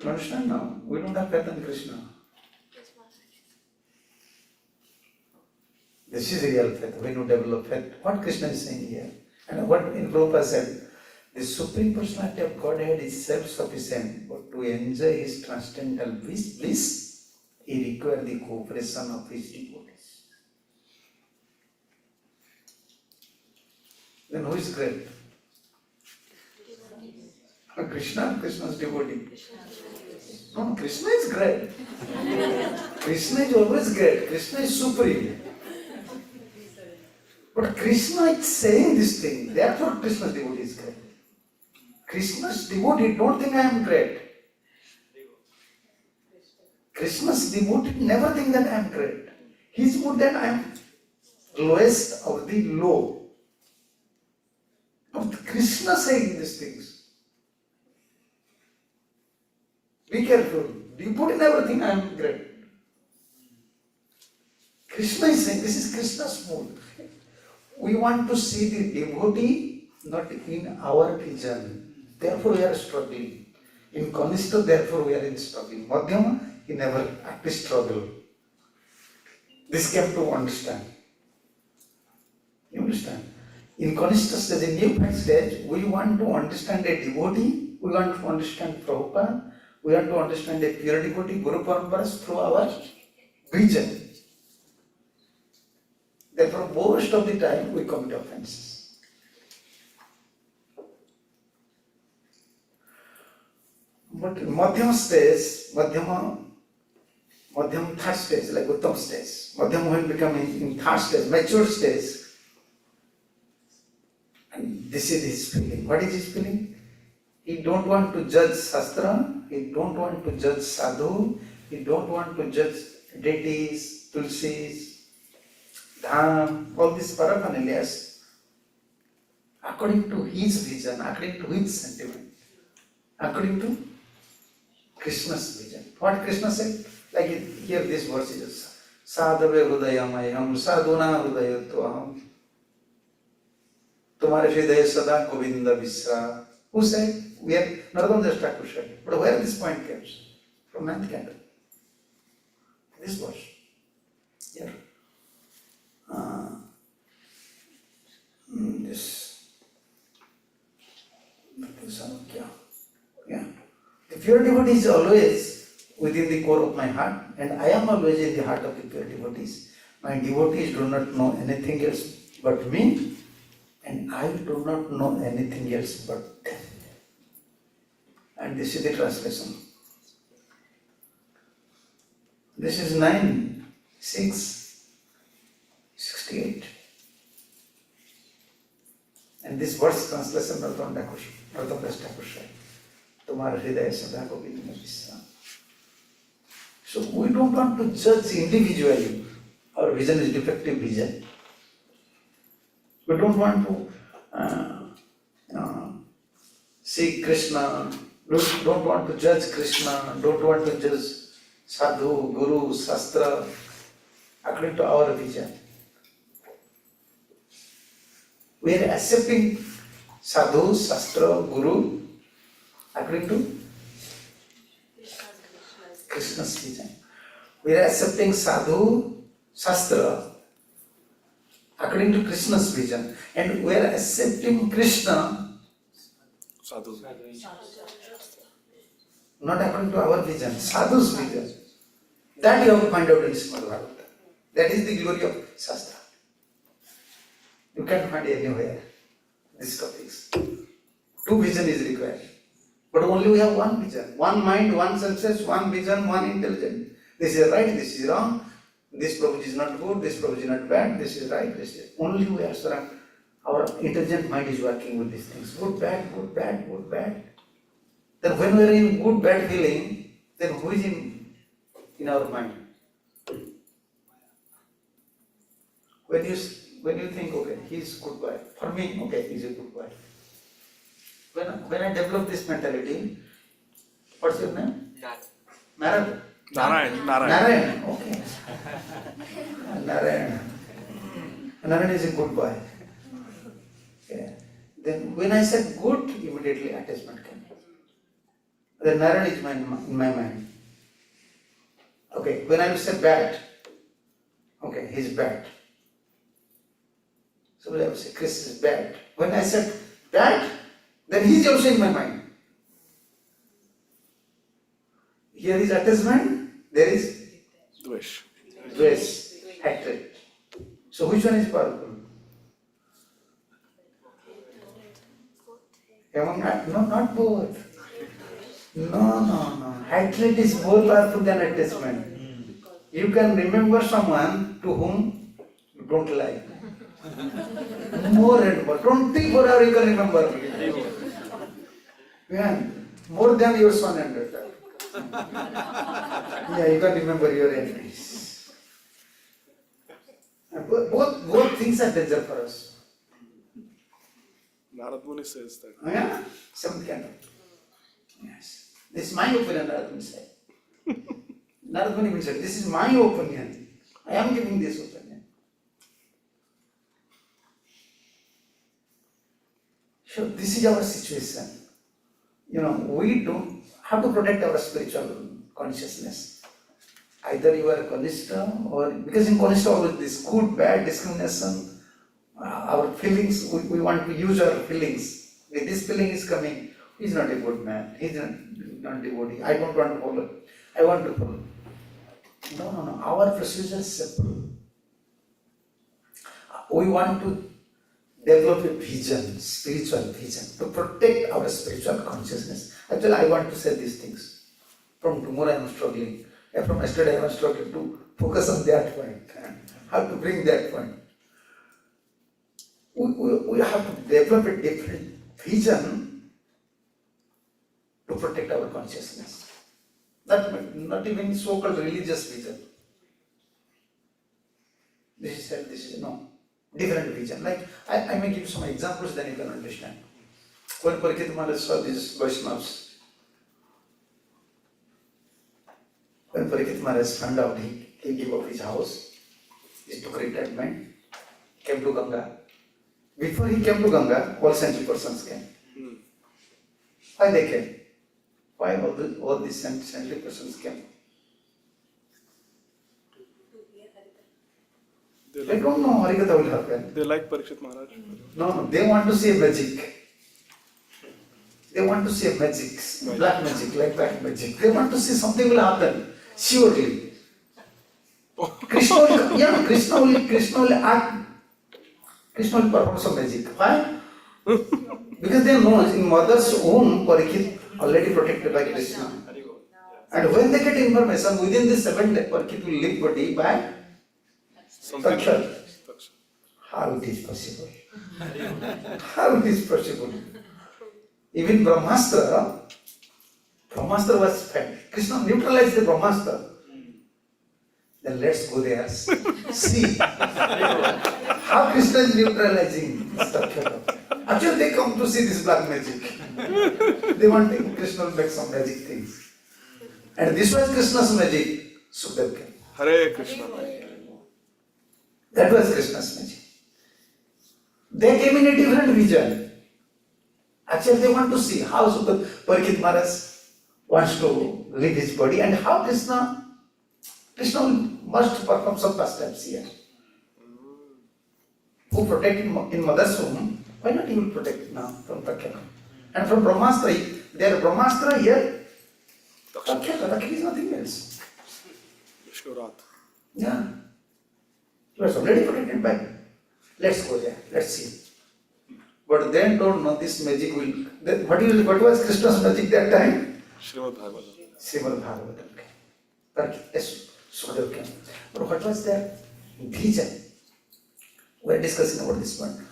You understand now? We don't have faith in Krishna. This is real faith. When you develop faith, what Krishna is saying here, and what in Prabhupada said, the Supreme Personality of Godhead is self-sufficient, but to enjoy His transcendental bliss, He requires the cooperation of His devotees. Then who is great? Krishna, Krishna's devotee. No, Krishna is great. Krishna is always great. Krishna is supreme. But Krishna is saying this thing. Therefore Krishna's devotee is great. Krishna's devotee don't think I am great. Krishna's devotee never think that I am great. His mood that I am lowest of the low. But Krishna saying these things. Be careful. Devotee never think I am great. Krishna is saying this is Krishna's mood. We want to see the devotee not in our vision. Therefore we are struggling. In Kanishta, therefore we are in struggling. Madhyama, he never actually struggle. This came to understand. You understand? In Kanishta stage, in Neophyte stage, we want to understand a devotee, we want to understand Prabhupada, we want to understand a pure devotee, Guru Paramparas through our vision. Therefore, most of the time we commit offenses. But in Madhyama stage, Madhyama third stage, like Uttam stage, Madhyama when becoming in third stage, mature stage, and this is his feeling. What is his feeling? He don't want to judge Shastra, he don't want to judge Sadhu, he don't want to judge deities, Tulsis, Dham, all these paraphernalias, according to his vision, according to his sentiment, according to Krishna's vision. What Krishna said? Like here this verse is Sadhave Hudayamayam Sadhuna Hudayatvam Tumhare Hridaya Sada Govinda Visra. Who said? We are Narottam Das Thakur said. But where this point comes? From 9th canto. This verse. Here. This. Yeah. The pure devotee is always within the core of my heart, and I am always in the heart of the pure devotees. My devotees do not know anything else but me, and I do not know anything else but them. And this is the translation. This is 9:6:68. And this verse translation Narottam Das Thakur said, Tumhara Hridaya Sada Govinda Visra. So we don't want to judge individually. Our vision is defective vision. We don't want to see Krishna, don't want to judge Krishna, don't want to judge Sadhu, Guru, Shastra, according to our vision. We are accepting Sadhu, Shastra, Guru, according to Krishna's vision. We are accepting Sadhu, Shastra, according to Krishna's vision. And we are accepting Krishna, Sadhu. not according to our vision, Sadhu's vision. That you have to find out in Srimad Bhagavatam. That is the glory of Shastra. You can't find anywhere these topics. Two vision is required. But only we have one vision. One mind, one senses, one vision, one intelligence. This is right, this is wrong. This Prabhuji is not good, this Prabhuji is not bad, this is right, this is... Only we are surrounded. Our intelligent mind is working with these things. Good, bad, good, bad, good, bad. Then when we are in good, bad feeling, then who is in our mind? When you think, okay, he is good boy. For me, okay, he is a good boy. When I develop this mentality, what's your name? Maharaj. Narayan. Okay. Narayan is a good boy. Okay. Then when I said good, immediately attachment came. Then Narayan is in my mind. Okay. When I said bad, okay, he's bad. So I will say Chris is bad. When I said bad, then he is also in my mind. Here is attachment, there is Dvesh. hatred. So which one is powerful? No, not both. No. Athlete is more powerful than attachment. You can remember someone to whom you don't like. More and more. 24 hours you can remember. Yeah, more than your son and daughter. Yeah, you can remember your enemies. Both things are danger for us. Narad Muni says that. Yeah, some kind of. Yes. This is my opinion, Narad Muni said. Narad Muni said, this is my opinion. I am giving this opinion. So this is our situation. We don't have to protect our spiritual consciousness. Either you are a Kanishta or, because in Kanishta always this good, bad, discrimination, our feelings, we want to use our feelings. If this feeling is coming, he's not a good man, he's not devotee, I don't want to follow, I want to follow. No, our procedure is simple. We want to develop a vision, spiritual vision, to protect our spiritual consciousness. Actually, I want to say these things. From tomorrow I am struggling. From yesterday I was struggling to focus on that point. How to bring that point. We have to develop a different vision to protect our consciousness. Not even so-called religious vision. This is no. Different vision. Like, I may give some examples, then you can understand. When Parikshit Maharaj saw these Vaishnavas, when Parikshit Maharaj found out he gave up his house, he took retirement, came to Ganga. Before he came to Ganga, all saintly persons came. Why they came? Why all these saintly persons came? They don't know Harikatha will happen. They like Parikshit Maharaj. No, they want to see magic. They want to see magic, black magic, like black magic. They want to see something will happen, surely. Krishna will act, Krishna will perform some magic. Why? Because they know in mother's womb, Parikshit already protected by Krishna. And when they get information, within this 7 days, Parikshit will leave body by Taksha. How it is possible? How it is possible? Even Brahmastra was fed. Krishna neutralized the Brahmastra. Then let's go there, see how Krishna is neutralizing this Taksha. Actually, they come to see this black magic. They want Krishna to make some magic things. And this was Krishna's magic. Sukhdev came. Hare Krishna. That was Krishna's magic. They came in a different vision. Actually, they want to see how Parikshit Maharaj wants to leave his body and how Krishna must perform some pastimes here. Who protected in mother's womb, why not he will protect now from Taksha? And from Brahmastra, their Brahmastra here, Taksha is nothing else. Vishnurat. Yeah. He was already protected by. Let's go there, let's see. But then don't know this magic will. What was Krishna's magic that time? Srimad Bhagavatam. Srimad Bhagavatam. Yes, Sukhdev came. But what was their vision? We are discussing about this one.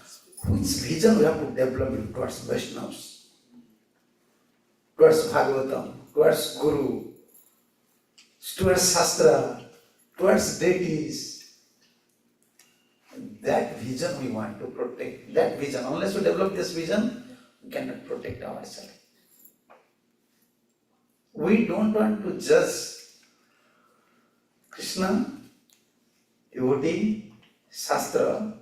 Which vision we have to develop towards Vaishnavas, towards Bhagavatam, towards Guru, towards Shastra, towards deities. That vision we want to protect. That vision. Unless we develop this vision, we cannot protect ourselves. We don't want to judge Krishna, devotee, Shastra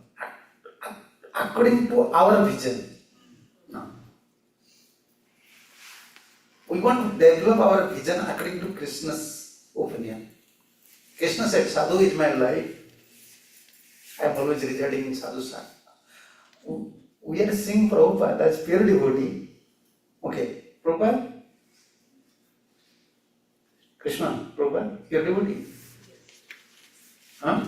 according to our vision. No. We want to develop our vision according to Krishna's opinion. Krishna said, Sadhu is my life. I am always residing in Sadhu Sangha. We are seeing Prabhupada as pure devotee. Okay, Prabhupada? Krishna, Prabhupada, pure devotee. Huh?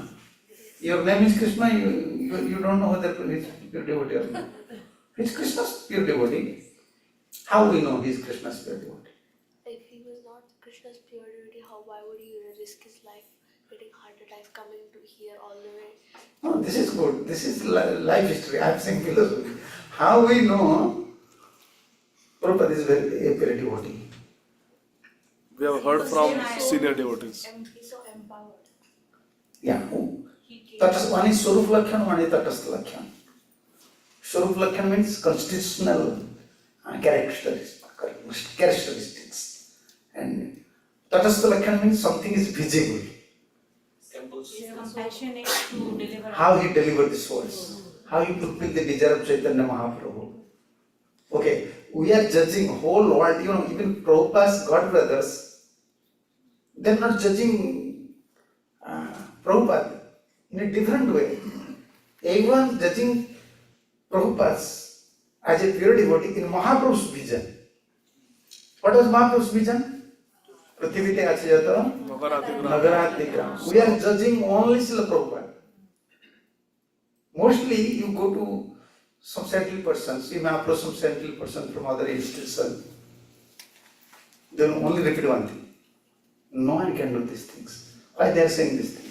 Your name is Krishna, you don't know whether it's pure devotee or not. It's Krishna's pure devotee. How we know he is Krishna's pure devotee? If he was not Krishna's pure devotee, why would he risk his life, getting heart attack, coming to here all the way? No, this is good. This is life history. I am saying philosophy. How we know Prabhupada is a pure devotee? We have heard from senior devotees. He's so empowered. Yeah. One is Swarup Lakhyan, one is Tatastha Lakhyan. Swarup Lakhyan means constitutional characteristics. And Tatastha Lakhyan means something is visible. He is compassionate to deliver. How he delivered these words. How he fulfilled the desire of Chaitanya Mahaprabhu. Okay, we are judging whole world, even Prabhupada's God brothers, they are not judging Prabhupada in a different way. Everyone judging Prabhupada as a pure devotee in Mahaprabhu's vision. What was Mahaprabhu's vision? Prativite Achayata Nagaradikram. We are judging only Srila Prabhupada. Mostly you go to some saintly persons, you may approach some saintly person from other institutions. They will only repeat one thing. No one can do these things. Why they are saying these things?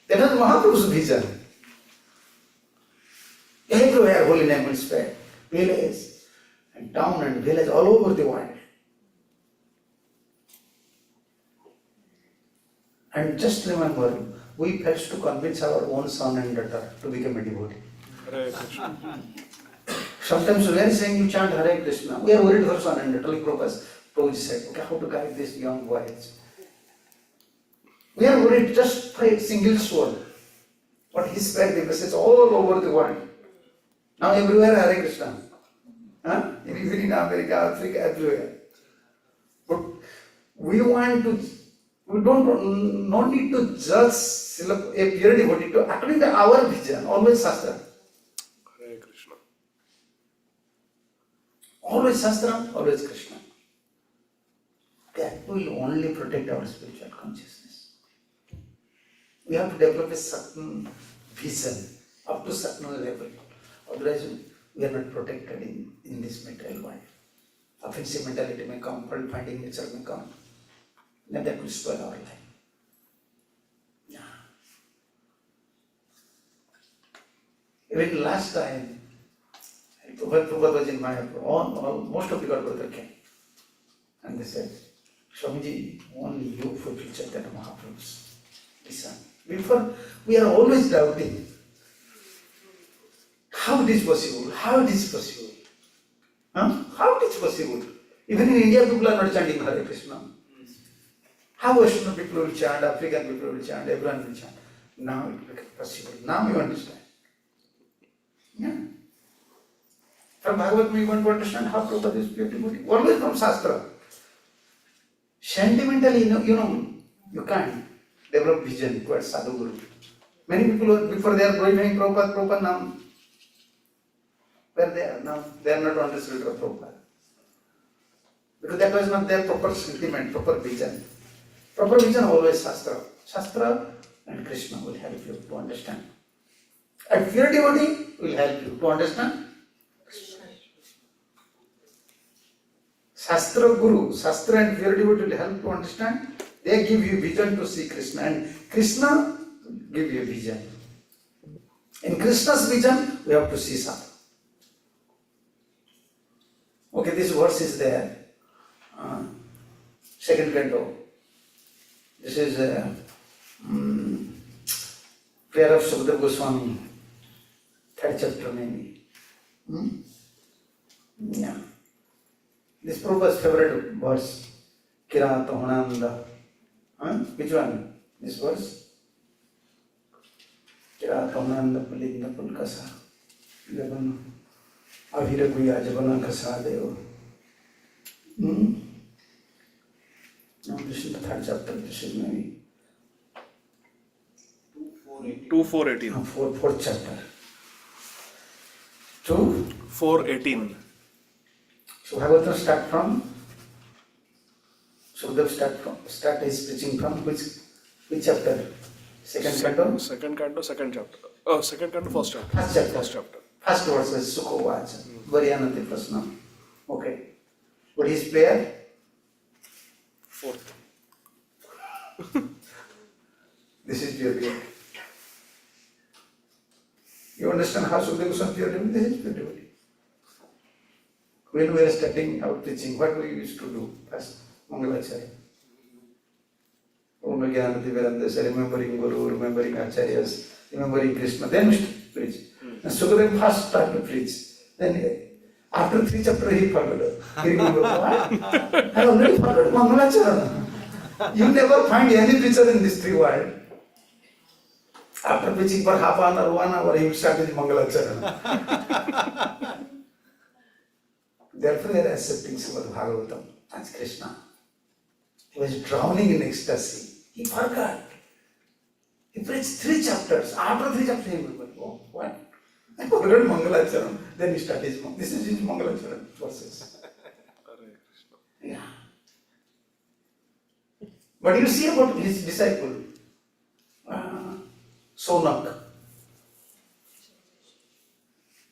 That was Mahaprabhu's vision. Everywhere holy name will spread. Village and town and village all over the world. And just remember, we first to convince our own son and daughter to become a devotee. Hare Krishna. Sometimes we are saying you chant Hare Krishna. We are worried for son and daughter. Like Prabhuji said, okay, how to guide these young boys? We are worried just for a single soul. But he spread the message all over the world. Now everywhere Hare Krishna. Even in America, Africa, everywhere. But we want to, we don't no need to judge a pure devotee to according to our vision, always Shastra. Hare Krishna. Always Shastra, always Krishna. That will only protect our spiritual consciousness. We have to develop a certain vision up to certain level. Otherwise, we are not protected in this material world. Offensive mentality may come, fault finding nature may come. Then that will spoil our life. Yeah. Even last time, Prabhupada was in Mayapur, most of the God brother came. And they said, Swamiji, only you fulfill Chaitanya Mahaprabhu's vision. Before, we are always doubting. How it is possible? How it is possible? How it is possible? Even in India, people are not chanting Hare Krishna. How Western people will chant, African people will chant, everyone will chant. Now it becomes possible. Now you understand. Yeah. From Bhagavad we want to understand how Prabhupada is pure devotee. Always from Shastra. Sentimentally, you can't develop vision towards Sadhu Guru. Many people, before they are glorifying Prabhupada, now, where they are now, they are not on the shoulder of Prabhupada. Because that was not their proper sentiment, proper vision. Proper vision always Shastra. Shastra and Krishna will help you to understand. And pure devotee will help you to understand. Shastra Guru, Shastra and pure devotee will help to understand. They give you vision to see Krishna, and Krishna give you vision. In Krishna's vision, we have to see Sadhu. Okay, this verse is there. Second canto. This is prayer of Sukadeva Goswami, third chapter maybe. Yeah. This Prabhupada's favorite verse, Kirata Hananda. Which one? This verse? Kirata Hananda Palinda Pulkasa. Lebanon. Avira Guya Jabana Kasadeo. Now this is the third chapter. This is maybe 2418. Fourth chapter. 2. 418. So Bhagavatam start his preaching from which chapter? Second canto? Second canto, second chapter. Oh, second canto, first chapter. First chapter. First chapter. First verse is Sukho Vacha. Varyanati Prasna. Okay. But his prayer? Fourth. This is pure devotee. You understand how Sukadeva Goswami pure devotee? This is pure devotee. When we were starting out teaching, what we used to do? First, Mangalacharya. Remembering Guru, remembering Acharyas, remembering Krishna, then we preach. And Sukadeva first started to preach. Then after 3 chapters he forgot. He remembered, what? I already forgot Mangalacharya. You never find any preacher in this 3 world. After preaching for half an hour, 1 hour, he will start with Mangalacharya. Therefore, they are accepting Srimad Bhagavatam as Krishna. He was drowning in ecstasy. He forgot. He preached 3 chapters. After 3 chapters, he remembered, oh, what? I forgot Mangalacharan. Then he started his This is his Mangalacharan verses. Yeah. But you see about his disciple, Sonak.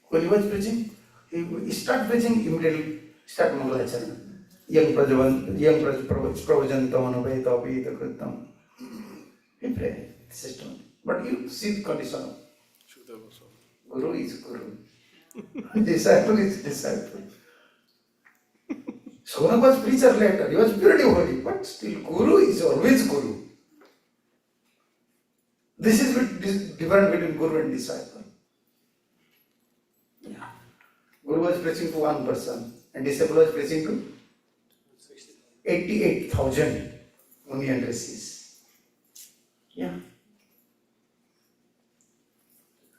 When he was preaching, he started preaching immediately, start Mangalacharan. Young Pravajantam Anubhaitapi Kritam. He prayed, system. But you see the condition of Guru is Guru. Disciple is disciple. Sonak was preacher later, he was purely holy, but still Guru is always Guru. This is the difference between Guru and disciple. Yeah. Guru was preaching to 1 person and disciple was preaching to 88,000 Muni and Rishis. Yeah.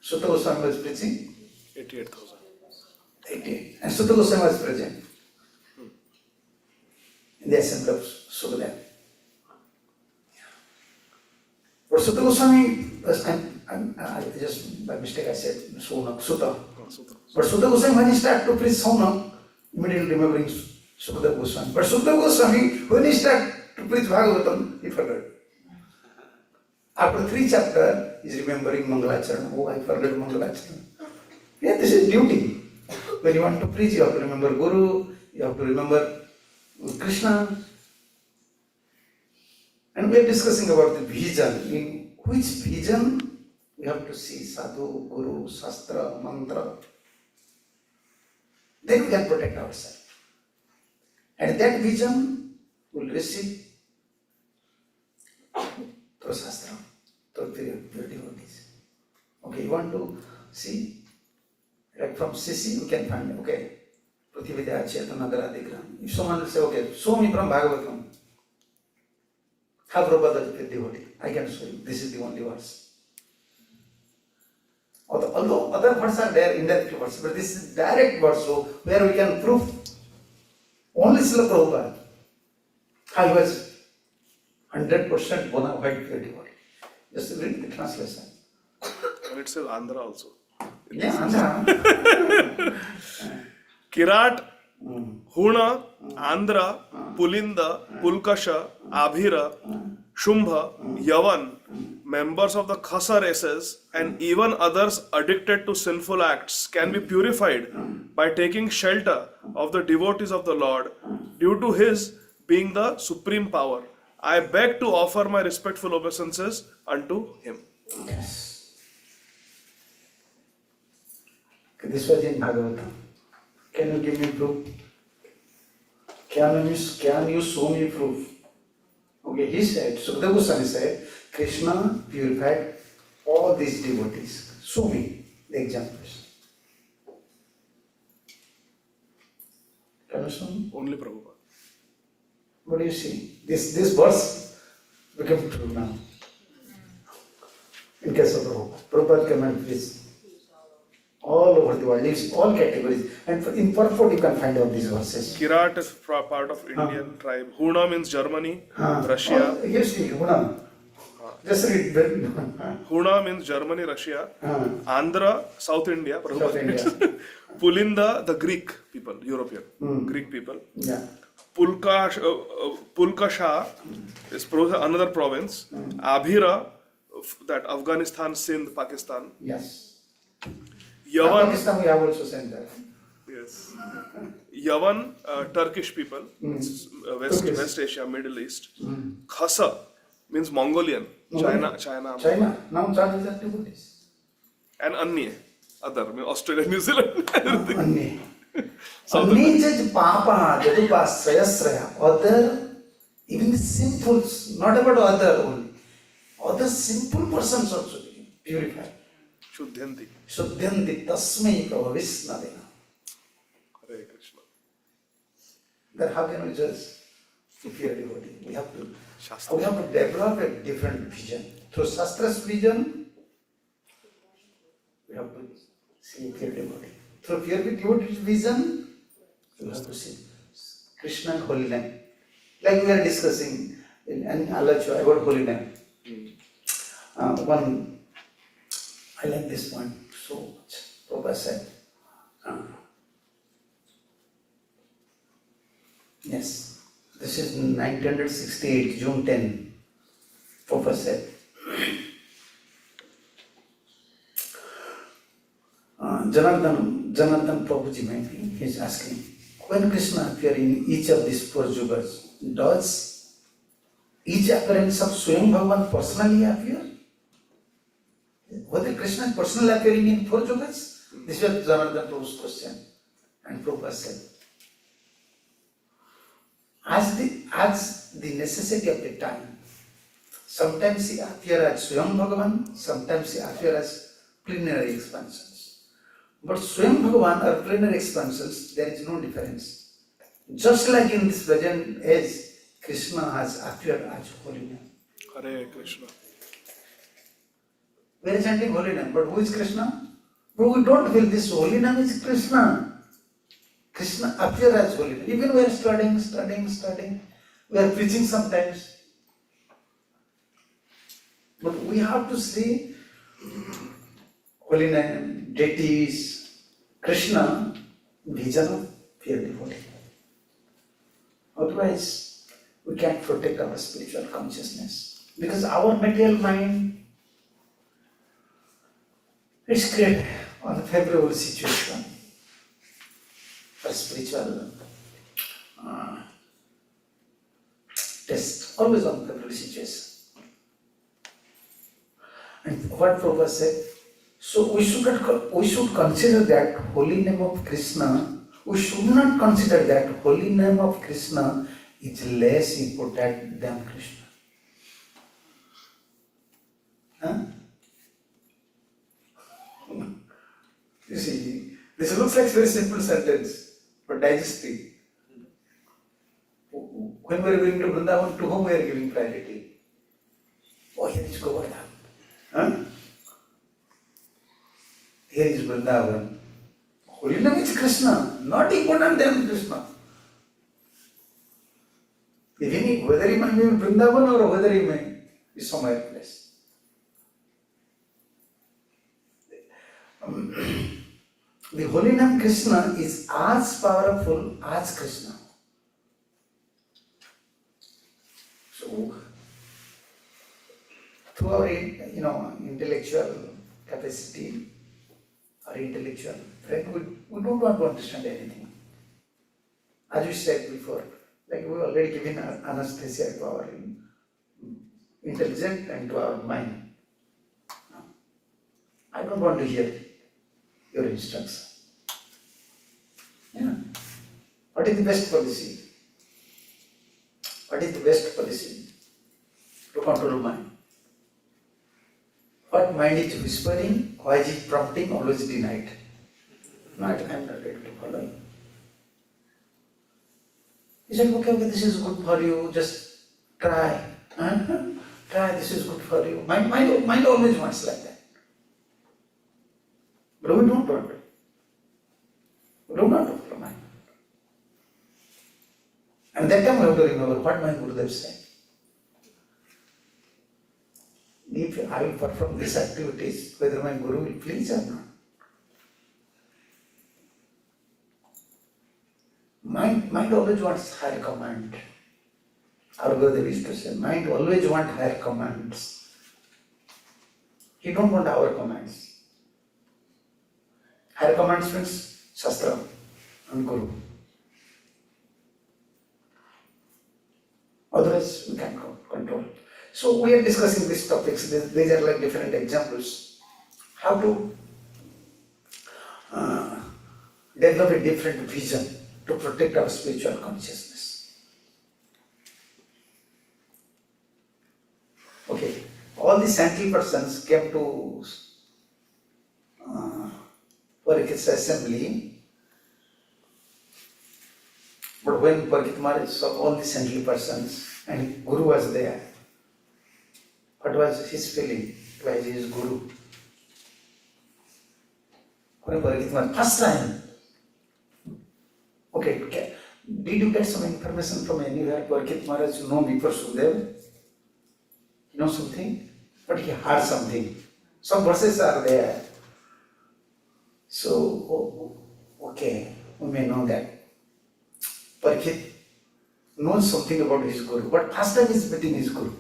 Sutta Goswami was preaching 88,000. 88. And Sutta Goswami was present in the assembly of Sukadeva. But Sutta Goswami was, I just by mistake I said Sonak, Sutta. But Sutta Goswami, when he started to preach Sonak, immediately remembering Sukadeva Goswami. But Sutta Goswami, when he started to preach Bhagavatam, he forgot. After 3 chapters, he is remembering Mangalacharan. Oh, I forgot Mangalacharan. Yeah, this is duty. When you want to preach, you have to remember Guru, you have to remember Krishna. And we are discussing about the vision. In which vision we have to see Sadhu, Guru, Shastra, Mantra. Then we can protect ourselves. And that vision will receive through Shastra, through pure devotees. Okay, you want to see? Like from Sisi, we can find, okay, Prithvividya Chetana Garadigram. If someone will say, okay, show me from Bhagavatam. How Prabhupada is a devotee? I can show you. This is the only verse. Although other verses are there, indirect verses, but this is direct verse, so where we can prove only Srila Prabhupada. How he was 100% bona fide pure devotee. Just read the translation. And it says Andhra also. Yeah, Andhra. Kirat, Huna, Andhra, Pulinda, Pulkasha, Abhira, Shumbha, Yavan, members of the Khasa races, and even others addicted to sinful acts can be purified by taking shelter of the devotees of the Lord due to his being the supreme power. I beg to offer my respectful obeisances unto him. Yes. Okay, this was in Bhagavatam. Can you give me proof? Can you show me proof? Okay, he said, Sukadeva Goswami said, Krishna purified all these devotees. Show me the examples. Can you show me? Only Prabhupada. What do you see? This verse became true now. In case of Prabhupada. Prabhupada came and preached all over the world, lives all categories. And in purport you can find out these verses. Kirat is part of Indian tribe. Huna means Germany, Russia. Oh, yes, Huna. Just read. Huna means Germany, Russia. Andhra, South India. South India. Pulinda, the Greek people, European. Greek people. Yeah. Pulkasha is another province. Abhira, that Afghanistan, Sindh, Pakistan. Yes. Yavan, Pakistan we have also sent that. yes. Yavan, Turkish people, it's, West Turkish. West Asia, Middle East. Khasa means Mongolian, China. China. Now China is activities. And Anye, other, mean Australia, New Zealand. Anni. South Anni is Papa, Jatupa, Sraya. Other, even the simple, not about other only. Other simple persons also purified. Shuddhanti. Shuddhanti tasmai prabhavisnadena. Hare Krishna. Then how can we judge if we are devotee? We have to Shastra. develop a different vision. Through Shastra's vision, we have to see if we are devotee. Through pure devotee's vision, we have to see Krishna and holy name. Like we are discussing in Alacho about holy name. One, I like this point so much. Prabhupada said, yes, this is 1968, June 10. Prabhupada said, Janardhan Prabhuji maybe, he is asking, when Krishna appear in each of these four yugas, does each appearance of Swayam Bhagavan personally appear? Whether Krishna is personally appearing in four yugas? This was Janardhan Prabhu's question. And Prabhupada said, as the necessity of the time, sometimes he appears as Swayam Bhagavan, sometimes he appears as plenary expansions. But Swayam Bhagavan or plenary expansions, there is no difference. Just like in this present age, Krishna has appeared as holy name. Hare Krishna. We are chanting holy name, but who is Krishna? But we don't feel this holy name is Krishna. Krishna appears as holy name. Even we are studying, we are preaching sometimes. But we have to see holy name, deities, Krishna, vision of pure devotee. Otherwise, we can't protect our spiritual consciousness. Because our material mind is created on a favorable situation for spiritual test, always on favorable situation. And what Prabhupada said, so we should consider that holy name of Krishna, we should not consider that holy name of Krishna is less important than Krishna. Huh? You see, this looks like a very simple sentence, but digest it. When we are going to Vrindavan, to whom we are giving priority? Oh, here is Govardhan. Huh? Here is Vrindavan. Holy name is Krishna, not important than Krishna. Even whether he may be in Vrindavan or whether he may be somewhere else. The holy name Krishna is as powerful as Krishna. So, through our intellectual capacity or intellectual friend, we don't want to understand anything. As we said before, like we already given anesthesia to our intelligence and to our mind. I don't want to hear your instruction. Yeah. What is the best policy? What is the best policy to control mind? What mind is whispering, why is it prompting, always denied. Not, I am not ready to follow you. He said, okay, this is good for you, just try. Try, this is good for you. Mind always wants like that. But we don't want it. We don't want to follow mind. And that time we have to remember what my Gurudev said. If I will perform these activities, whether my Guru will please or not. Mind always wants higher command. Our Gurudev used to say, mind always wants higher commands. He don't want our commands. Higher commands means Shastra. and Guru. Otherwise, we can't control. So we are discussing these topics. These are like different examples. How to develop a different vision to protect our spiritual consciousness. Okay, all the saintly persons came to Parikit's assembly, but when Parikit Maharaj saw all the saintly persons and Guru was there, what was his feeling? Why is his Guru? When Parikit Maharaj, first time. Okay, did you get some information from anywhere? Parikit Maharaj know before Sukhdev? You know something? But he heard something. Some verses are there. So, okay, we may know that. Parikit knows something about his Guru, but first time he is meeting his Guru.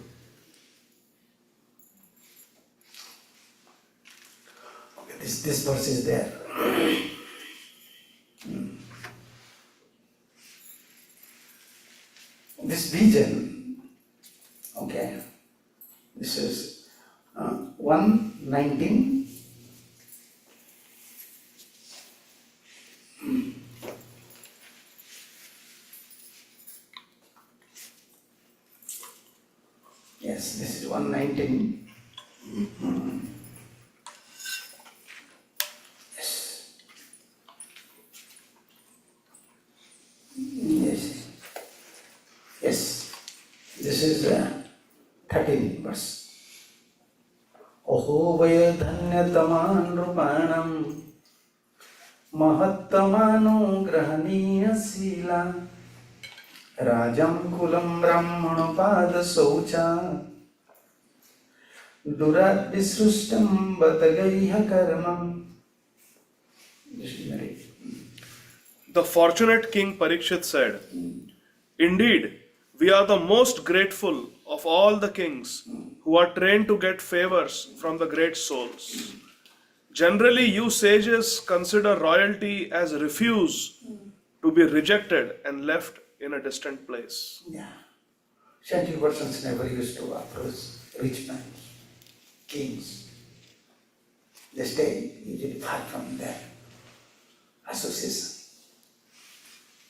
Okay, this verse is there. This vision, okay, this is 119. Yes, this is 119. Yes. Yes. Yes. This is 13 verse. Oho vaya dhanyataman rupanam mahattamano grahaniya sila Rajam kulam brahmano pada saucha durat visrustam batagaiha karmam. The fortunate King Parikshit said, "Indeed, we are the most grateful of all the kings who are trained to get favors from the great souls. Generally, you sages consider royalty as refuse to be rejected and left in a distant place." Yeah. Saintly persons never used to approach rich men, kings. They stay usually far from their association.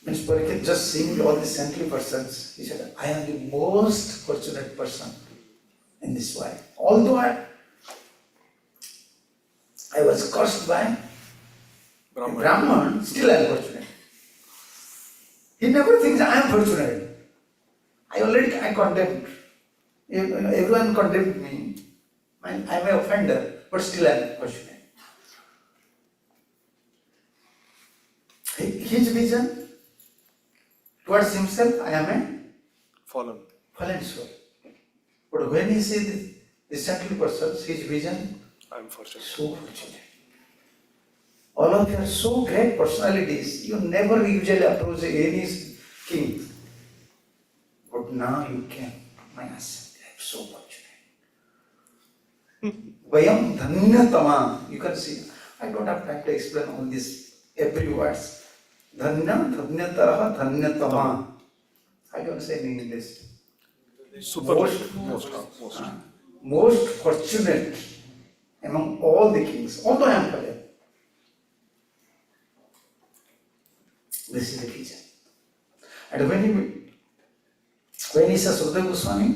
Means Parikshit just seeing all the saintly persons, he said, I am the most fortunate person in this world. Although I was cursed by Brahman, still I am fortunate. He never thinks I am fortunate. I condemned. Everyone condemned me. I am an offender, but still I am fortunate. His vision towards himself, I am a Fallen. fallen soul. But when he sees the saintly persons, his vision, I am fortunate. so fortunate. All of you are so great personalities, you never usually approach any king. But now you can. My assembly, I am so fortunate. Vayam dhanyatama. You can see, I don't have time to explain all this, every words. Dhanya, dhanyataraha, dhanyatama. I don't say in English. Most fortunate among all the kings, although I am fallen. This is the vision. And when he says, Sukadeva Goswami,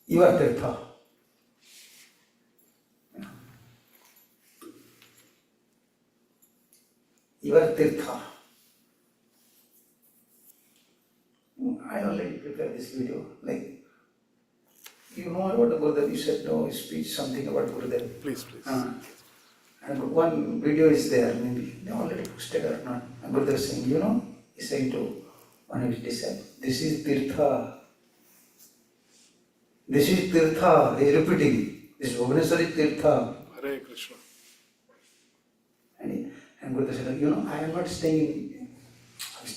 you are Tirtha. You are Tirtha. I already prepared this video. Like, you know about the Gurudev, you said no speech, something about Gurudev. Please. And one video is there, maybe they already posted or not. And Gurudev is saying, he's saying to one of his disciples, this is Tirtha. This is Tirtha. He is repeating. This Bhubaneswar is Tirtha. Hare Krishna. And Gurudev said, I am not staying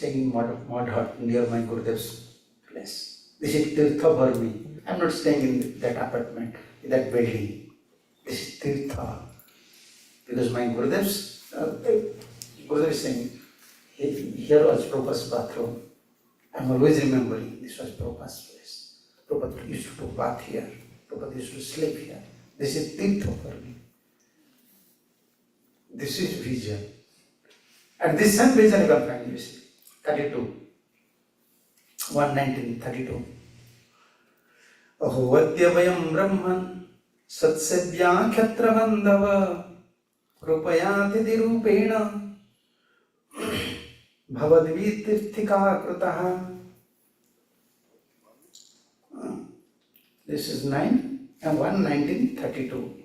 in mud hut near my Gurudev's place. This is Tirtha for me. I am not staying in that apartment, in that building. This is Tirtha. Because my Gurudev's Gurudev is saying, here was Prabhupada's bathroom. I'm always remembering this was Prabhupada's place. Prabhupada used to bath here. Prabhupada used to sleep here. This is Tirtha for me. This is vision. And this same vision you can find, you see, 32. 119:32. Ahovadyavayam Brahman Satsevya Bandhava Krupayati Dirupena Bhavadvitirthika Krutaha. This is 9 and 119:32.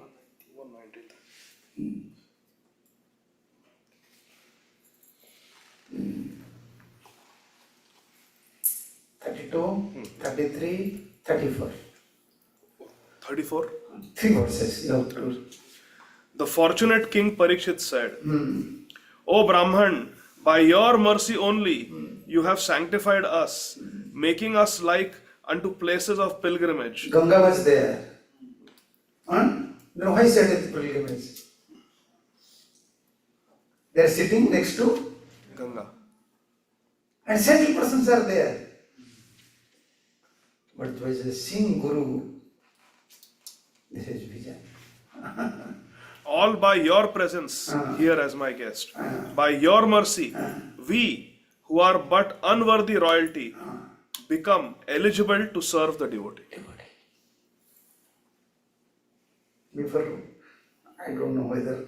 32, 33, 34. 34. 3 verses. You have to. The fortunate King Parikshit said, O Brahman, by your mercy only you have sanctified us, making us like unto places of pilgrimage. Ganga was there. Then why said it pilgrimage? They are sitting next to Ganga. and several persons are there. But it was a seeing Guru. This is vision. All by your presence here as my guest. By your mercy, we who are but unworthy royalty become eligible to serve the devotee. Before, I don't know whether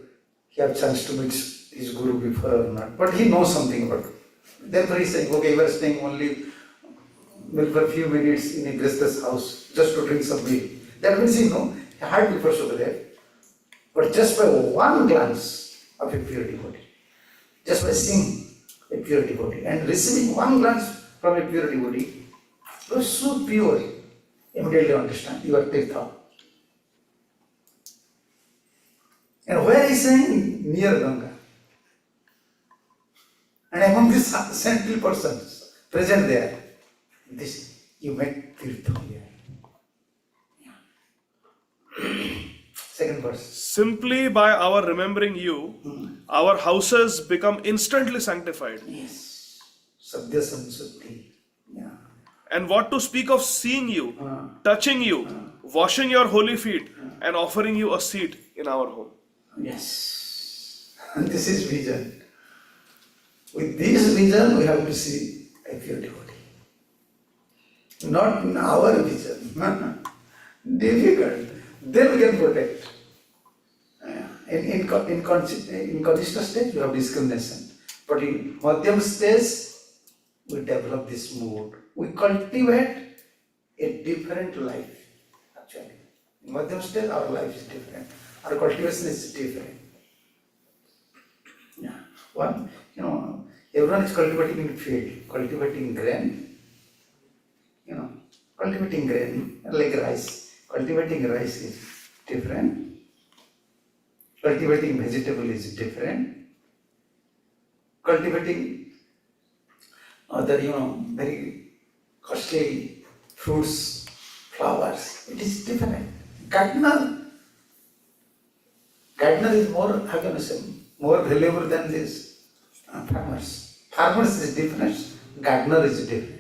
he have chance to meet his Guru before or not, but he knows something about it. Therefore he is saying, okay, you are staying only for a few minutes in a Grihastha's house just to drink some milk. That means he had before Sukadev, but just by one glance of a pure devotee, just by seeing a pure devotee and receiving one glance from a pure devotee, you are so pure, immediately understand, you are Tirtha. And where is saying? Near Ganga. And among these central persons present there, this you met Tirtha here. Second verse. Simply by our remembering you, our houses become instantly sanctified. Yes. Sadhya Samsuddhi. Yeah. And what to speak of seeing you, touching you, washing your holy feet, and offering you a seat in our home. Yes. And this is vision. With this vision, we have to see a pure devotee. Not in our vision. Difficult. Then we can protect. In Kanishta stage, we have discrimination. But in Madhyam stage, we develop this mood. We cultivate a different life, actually. In Madhyam stage, our life is different. Our cultivation is different. Yeah. One, everyone is cultivating in field, cultivating grain, cultivating grain like rice. Cultivating rice is different. Cultivating vegetable is different. Cultivating other, very costly fruits, flowers, it is different. Gardener is more, how can I say, more valuable than this farmers. Farmers is different, gardener is different.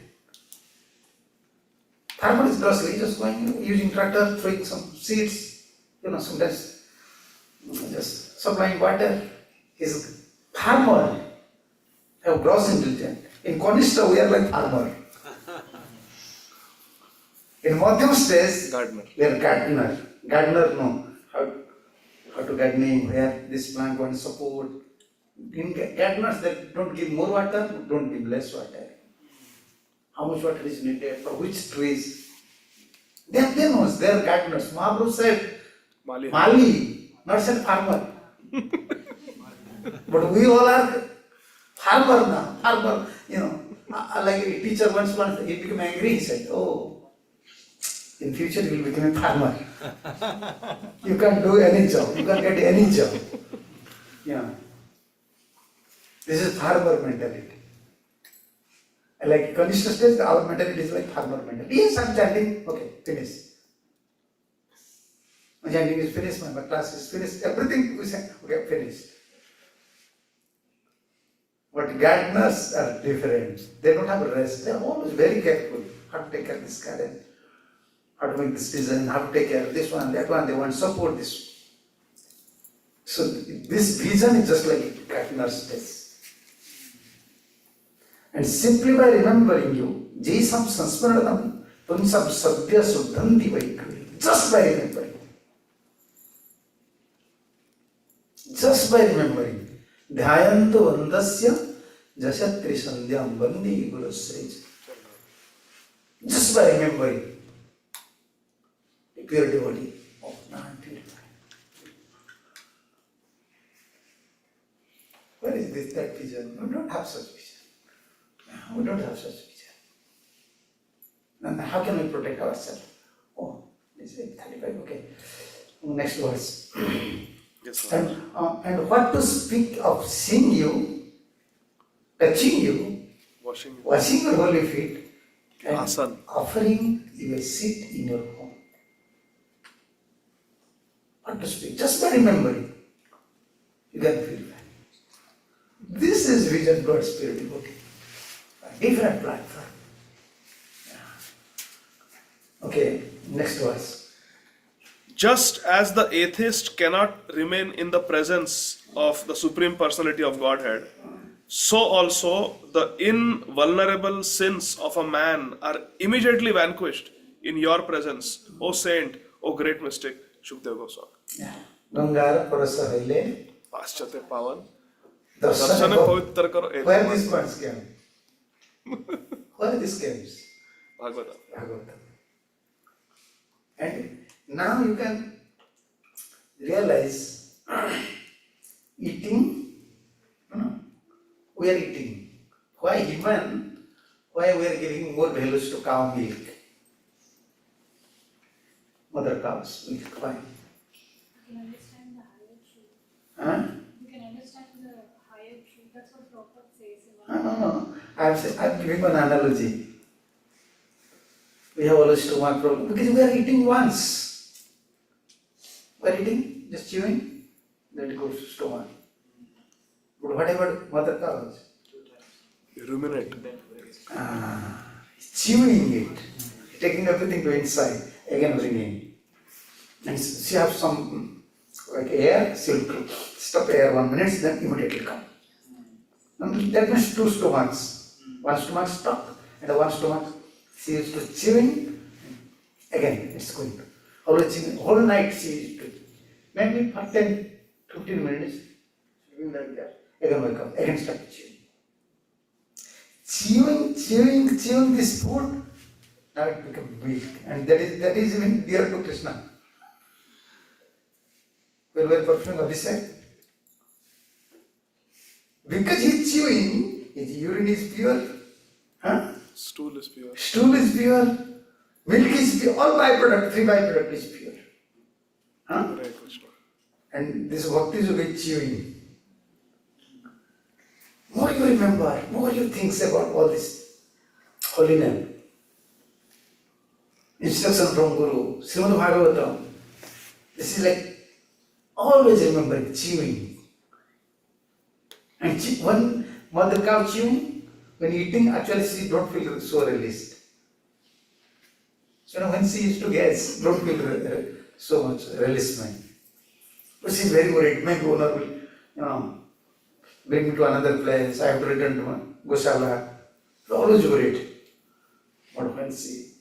Farmer is grocery, just going, using tractor, throwing some seeds, sometimes just supplying water. His farmer have gross intelligence. In Kanishta, we are like farmer. In Madhyam stage, Gardener. we are gardener. Gardener know how to gardening, where this plant wants support. In gardeners, they don't give more water, don't give less water. How much water is needed for which trees? They know, they are gardeners. Maharaj said, Mali, not said farmer. But we all are farmer now. Farmer, like a teacher once he became angry, he said, oh, in future you will become a farmer. You can't do any job, you can't get any job. Yeah. This is farmer mentality. Like Kanishta stage, our mentality is like farmer mentality. Yes, I'm chanting. Okay, finish. My chanting is finished, my class is finished. Everything we say, okay, finished. But gardeners are different. They don't have a rest. They are always very careful. How to take care of this garden, how to make this design, how to take care of this one, that one. They want support this. So this vision is just like gardener's test. And simply by remembering you, Jaisam Sansmaranam, Punsam Sabhya Suddhanti Vaikri, just by remembering. Just by remembering. Dhyayantu Vandasya Jasatri Sandhyam Bandi Guru says. Just by remembering. A pure devotee of non-purified. Where is this, that vision? We don't have such vision. We don't have such vision. And how can we protect ourselves? Oh, this is 35, okay. Next verse. Yes, Maharaj. And what to speak of seeing you, touching you, washing your holy feet, and Asan. offering you a seat in your home. What to speak? Just by remembering, you can feel that. This is vision towards spirit devotee. A different platform. Yeah. Okay, next verse. Just as the atheist cannot remain in the presence of the Supreme Personality of Godhead, so also the invulnerable sins of a man are immediately vanquished in your presence, O saint, O great mystic, Shukdev Goswami. Yeah. Gangar Parasa Haile. Paschate Pavan. Darshana Pavitra Karo Ek Where these points came? Where these came? Bhagavatam. Bhagavatam. And now you can realize eating, we are eating. Why we are giving more values to cow milk? Mother cows milk. Why? You can understand the higher truth. Huh? You can understand the higher truth. That's what Prabhupada says. No. I'm giving an analogy. We have always stomach problem because we are eating once. We are eating, just chewing, then it goes to stomach. But what about mother cows? Ruminate. Chewing it, taking everything to inside, again bringing. And she has some like air, she will stop air 1 minute, then immediately come. And that means two stomachs. One stomach stop, and the one stomach she used to chewing, again it's going. Always chewing, whole night she used to, maybe for 10-15 minutes, doing like that, again wake up, again start chewing. Chewing this food, now it becomes milk, and that is even dear to Krishna. When we are performing Abhishek, because he is chewing, his urine is pure, Stool is pure. stool is pure, milk is pure, all byproduct, three byproduct is pure. Hare Krishna. And this bhakti yoga is chewing. More you remember, more you think about all this holy name. Instruction from Guru, Srimad Bhagavatam. This is like always remembering, chewing. And one mother cow chewing, when eating, actually she don't feel so released. So when she used to gas, don't feel so much releasement. But she is very worried. My owner will, bring me to another place. I have to return to my Goshala. Always worried. But when she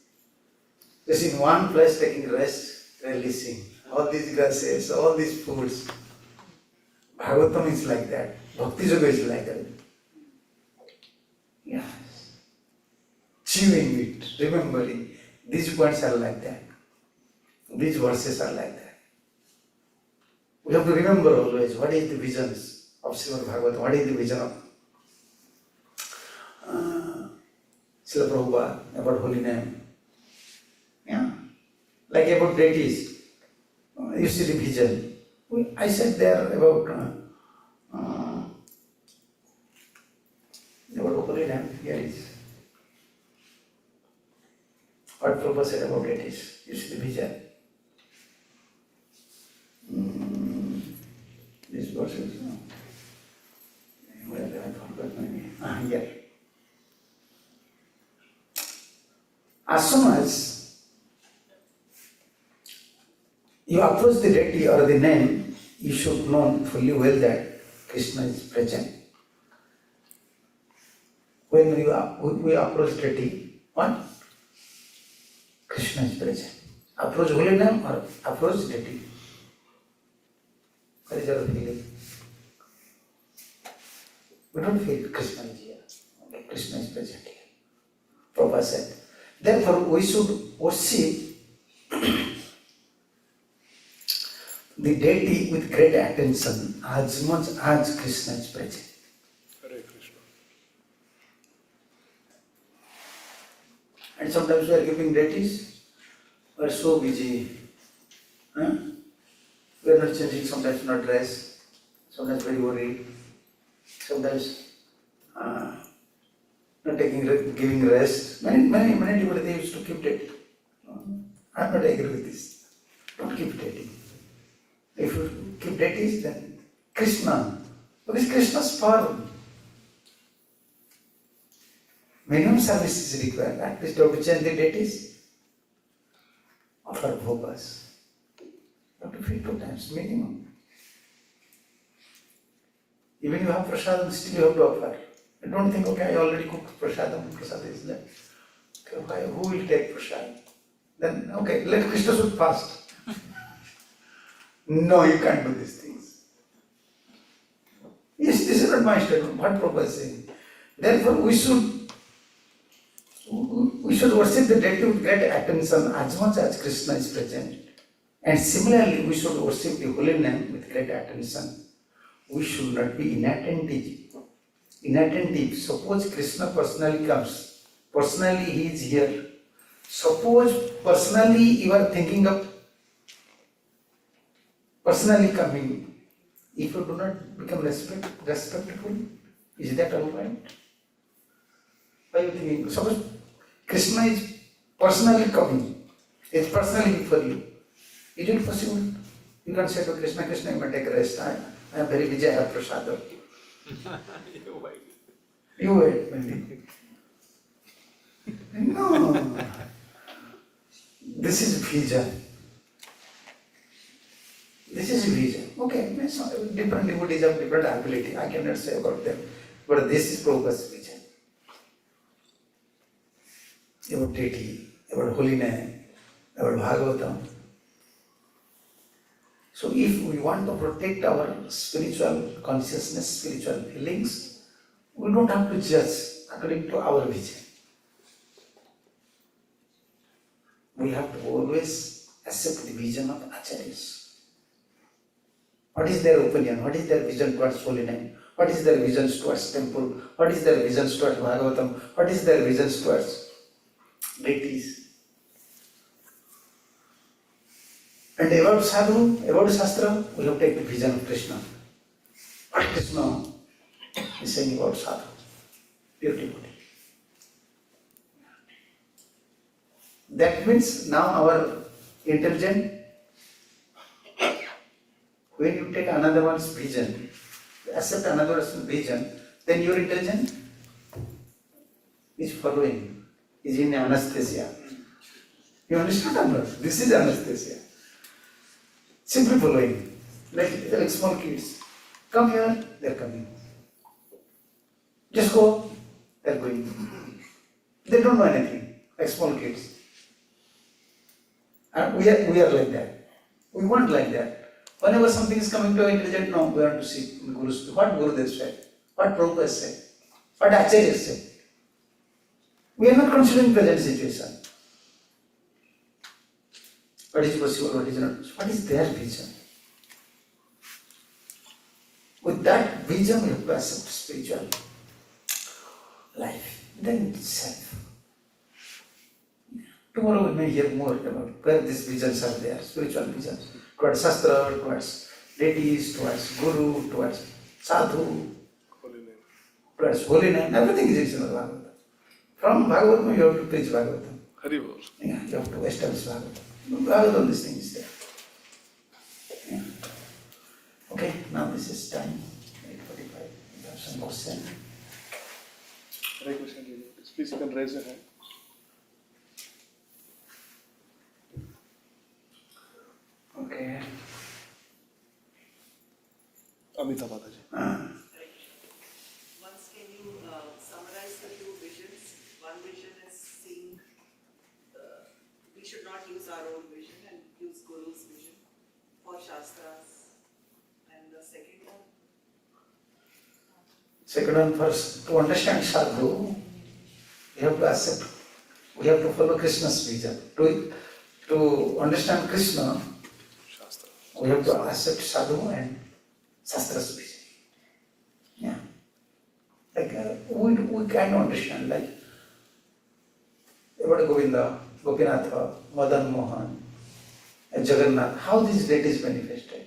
is in one place taking rest, releasing all these grasses, all these foods. Bhagavatam is like that. Bhakti Yoga is like that. Yes. Chewing it, remembering. These points are like that. These verses are like that. We have to remember always what is the visions of Srimad Bhagavatam, what is the vision of Srila Prabhupada about holy name. Yeah. Like about deities. You see the vision. I said there about holy name. Here is what Prabhupada said about deities. You see the vision. These verses. Well, I forgot my name. As soon as you approach the deity or the name, you should know fully well that Krishna is present. When we approach deity, what? Krishna is present. Approach holy name or approach deity. What is your feeling? We don't feel Krishna is here. Okay, Krishna is present here. Prabhupada said. Therefore, we should worship the deity with great attention as much as Krishna is present. Hare Krishna. And sometimes we are giving deities, we are so busy. Huh? We are not changing, sometimes not dress, sometimes very worried, sometimes not giving rest. Many people they used to keep deity. I am not agree with this. Don't keep deity. If you keep deities, then Krishna, because Krishna's power. Minimum service is required. At least you have to change the deities. Offer bhogas. You have to feed 2 times minimum. Even you have prasadam, still you have to offer. You don't think, okay, I already cooked prasadam, prasad is there. Okay, who will take prasad? Then, okay, let Krishna should fast. No, you can't do these things. Yes, this is not my statement, what Prabhupada is saying. Therefore, we should worship the deity with great attention as much as Krishna is present. And similarly, we should worship the holy name with great attention. We should not be inattentive. Suppose Krishna personally comes. Personally, he is here. Suppose personally you are thinking of personally coming. If you do not become respectful, is that all right? Why are you thinking? Suppose Krishna is personally coming, is personally for you. Is it possible? You can say to Krishna, Krishna, you may take rest. I am very busy, I have prasadam. You wait, maybe. No. This is vision. This is vision. Okay, different devotees have different ability. I cannot say about them. But this is Prabhupada's vision. About deity, about holy name, about Bhagavatam. So if we want to protect our spiritual consciousness, spiritual feelings, we don't have to judge according to our vision. We have to always accept the vision of Acharyas. What is their opinion? What is their vision towards holy name? What is their vision towards temple? What is their vision towards Bhagavatam? What is their vision towards deities? And about sadhu, about shastra, we have to take the vision of Krishna. What Krishna is saying about sadhu? Beautiful. That means now our intelligent, when you take another one's vision, accept another one's vision, then your intelligence is following, is in anesthesia. You understand or not? This is anesthesia. Simply following, like small kids. Come here, they are coming. Just go, they are going. They don't know anything, like small kids. And we are like that. We want like that. Whenever something is coming to our intelligent, no, we want to see Guru's, what Gurudev said, what Prabhupada said, what Acharya said. We are not considering present situation. What is possible, what is not. What is their vision? With that vision, we have to accept spiritual life. Then self. Tomorrow we may hear more about where these visions are there, spiritual visions. Towards Shastra, towards deities, towards Guru, towards Sadhu, Holy name. towards holy name. Everything is in Bhagavatam. From Bhagavatam, you have to preach Bhagavatam. Hari Bol. Yeah, you have to establish Bhagavatam. Bhagavatam, this thing is there. Yeah. Okay, now this is time. 8:45. We have some question. Hare Krishna. Please you can raise your hand. Okay. Amitabh Badaji. Once can you summarize the two visions? One vision is seeing we should not use our own vision and use Guru's vision for Shastras. And the second one? Second one, first, to understand sadhu, we have to accept, we have to follow Krishna's vision. To understand Krishna, Shastra. we have to accept sadhu and Shastra's vision. Yeah. Like we can understand, like about Govinda, Gopinatha, Madan Mohan, and Jagannath, how these deities manifested,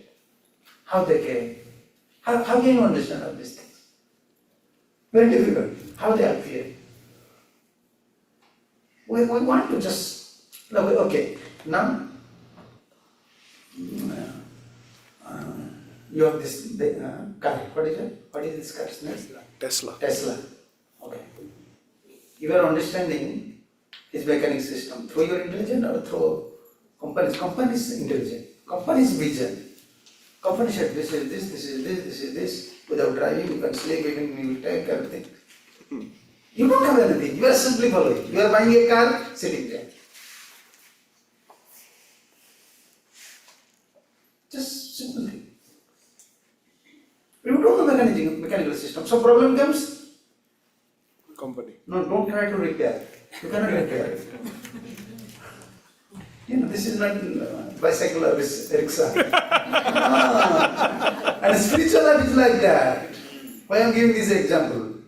how they came, how can you understand all these things? Very difficult, how they appear. We want to just, no, okay, now you have this car, what is it? What is this car's name? Tesla. Tesla. Okay. You are understanding his mechanic system through your intelligence or through company's. Company's intelligence, company's vision. Company said this is this, this is this, this is this. Without driving, you can sleep, even you will take everything. You don't have anything, you are simply following. You are buying a car, sitting there. Just simple thing. You don't know mechanical system. So problem comes, Company. no, don't try to repair. You cannot repair it. You know, this is not bicycle or rickshaw. And spiritual life is like that. Why I am giving this example?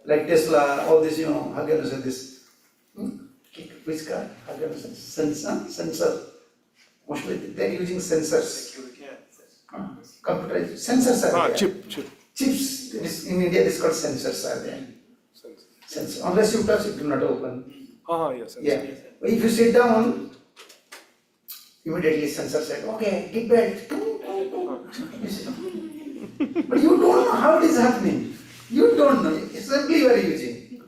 Like Tesla, all this, how can you say this? Which car? How can you say? Sensor. Mostly they are using sensors. Computerized sensors are there. Chip. Chips. In India, this is called sensors are there. Sensor. Unless you touch, it will not open. Yes. Yeah. If you sit down, immediately sensor said, okay, keep belt. But you don't know how it is happening. You don't know. It's simply you are using.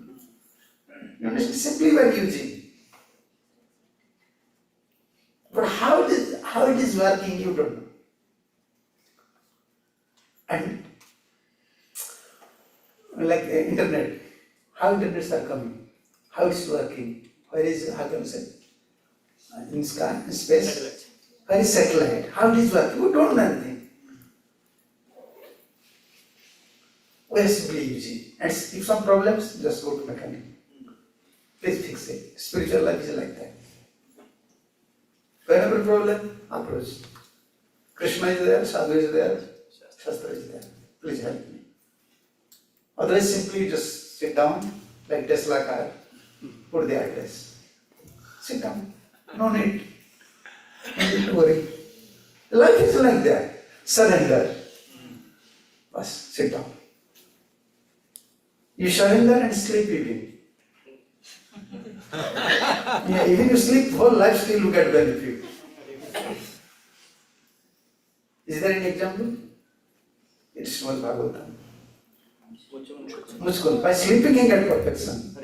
You understand? Simply you are using. But how it is working, you don't know. And like internet, how internets are coming, how it's working, where is, how can you say, in sky, in space, Satellite. where is satellite, how it is working, you don't know anything. We are simply using. And if some problems, just go to mechanic. Please fix it. Spiritual life is like that. Whenever problem, approach. Krishna is there, Sadhu is there, Shastra is there. Please help me. Otherwise, simply just sit down, like Tesla car, put the address. Sit down. No need. No need to worry. Life is like that. Surrender. Bas, sit down. You surrender and sleep even. Yeah, even you sleep, whole life still you get benefit. Is there an example? It's Srimad Bhagavatam. Muchkun. By sleeping you get perfection.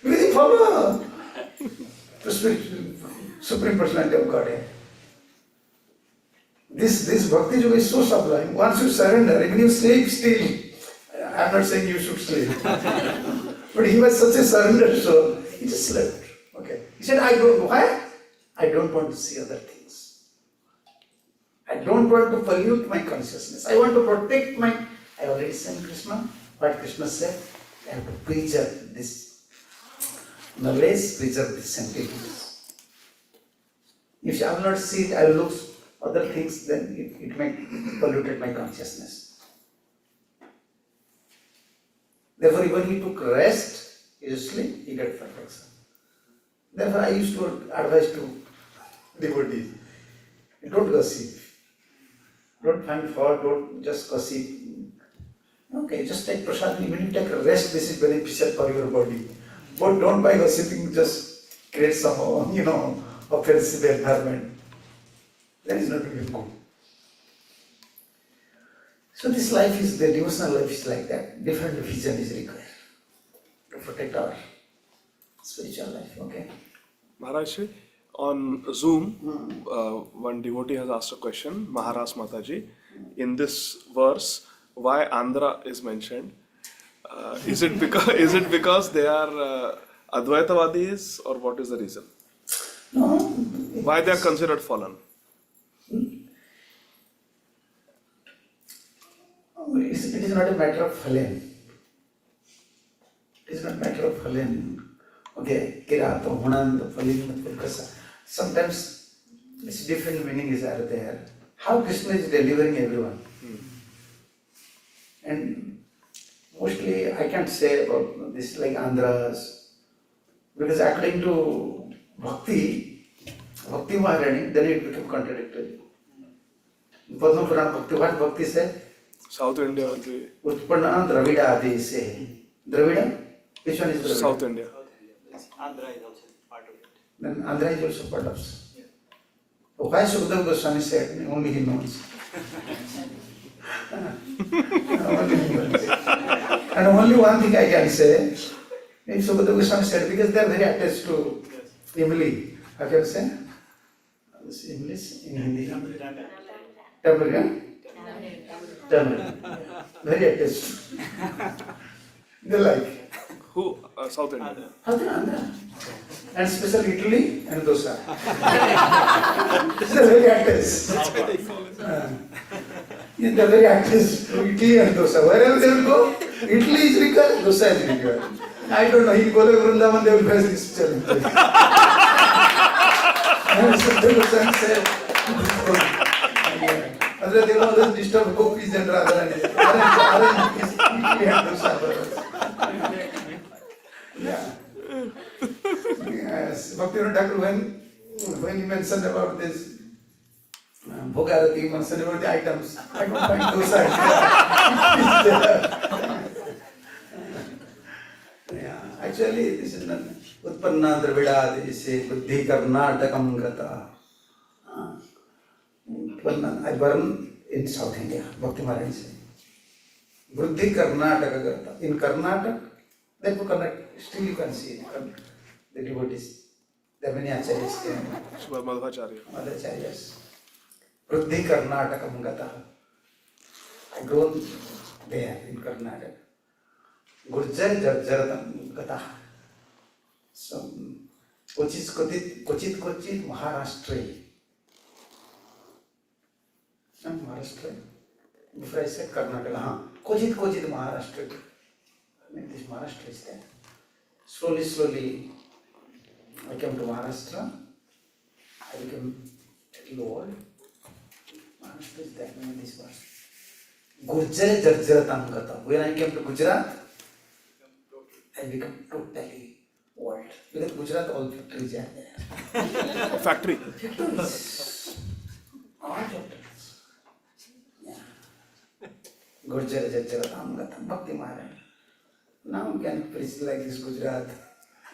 Because you follow the Supreme Personality of Godhead. This Bhakti Yoga is so sublime. Once you surrender, even you sleep still. I am not saying you should sleep. But he was such a surrendered soul, he just slept. Okay. He said, why? I don't want to see other things. I don't want to pollute my consciousness. I want to protect I already said Krishna, what Krishna said, I have to preserve this knowledge, preserve this sentience. If I will not see it, I will look other things, then it may pollute my consciousness. Therefore, when he took rest, he sleep, he got perfection. Therefore, I used to advise to devotees, don't gossip. Don't find fault, don't just gossip. Okay, just take prasad, when you take a rest, this is beneficial for your body. But don't by gossiping, just create some, offensive environment. That is not really good. So this life is, the devotional life is like that. Different vision is required to protect our spiritual life, okay? Maharaj, On Zoom, one devotee has asked a question, Maharaj Mataji. In this verse, why Andhra is mentioned? Is it because they are Advaitavadis, or what is the reason? No, Why they are considered fallen? it is not a matter of Helen. It is not a matter of Helen. Okay, Kirata, Hunand, Falin, Pulkasa. Sometimes it's different meanings are there. How Krishna is delivering everyone. And mostly I can't say about this like Andhras, because according to Bhakti Maharani, then it became contradictory. Padma Purana Bhakti, what Bhakti said? South India will be Utpanna Dravida Adese. Dravida? Which one is Dravida? South India. Andhra is also part of it. Then Andhra is also part of it. Why Sukadeva Goswami said, only he knows. Only he knows. And only one thing I can say, if Sukadeva Goswami said, because they are very attached to Imli. How can I say? This English in Hindi. Tamil, yeah? Tamil. Very attached. They like. Who? South India. Andhra. And especially Italy and dosa. They're very attached. They're very attached to Italy and dosa. Wherever they will go, Italy is required, dosa is required. I don't know, in Gole Vrindavan they will face this challenge. And Sukadeva Goswami said, otherwise they will always disturb gopis and Radharani. Arrange Italy and dosa. Yeah. Yes, Bhaktivinoda Thakur, when he mentioned about this Bhogarati, he mentioned about the items. I don't find those items. Yeah, actually, this is not Utpanna Dravida, they say Buddhi Karnatakam Gata. Utpanna, I born in South India, Bhakti Maharaj said. Buddhi Karnataka Gata. In Karnataka, then you connect. Still you can see the devotees. There are many acharyas there. Madhvacharya. Madhacharyas. Vruddhi Karnatakam Gata. I grown there in Karnataka. Gurjar Jarjaratam Gata. So, Kochit Maharashtra. Maharashtra. Before I said Karnataka, Kochit Maharashtra. This Maharashtra is there. Slowly, I came to Maharashtra. I became lower. Maharashtra is there. This was Gurjar Jarjaratam Gata. When I came to Gujarat, I became totally old. Because Gujarat, all factories are there. Factory. Factories. All factories. Yeah. Gurjar Jarjaratam Gata. Bhakti Maharaj. Now we can preach like this Gujarat.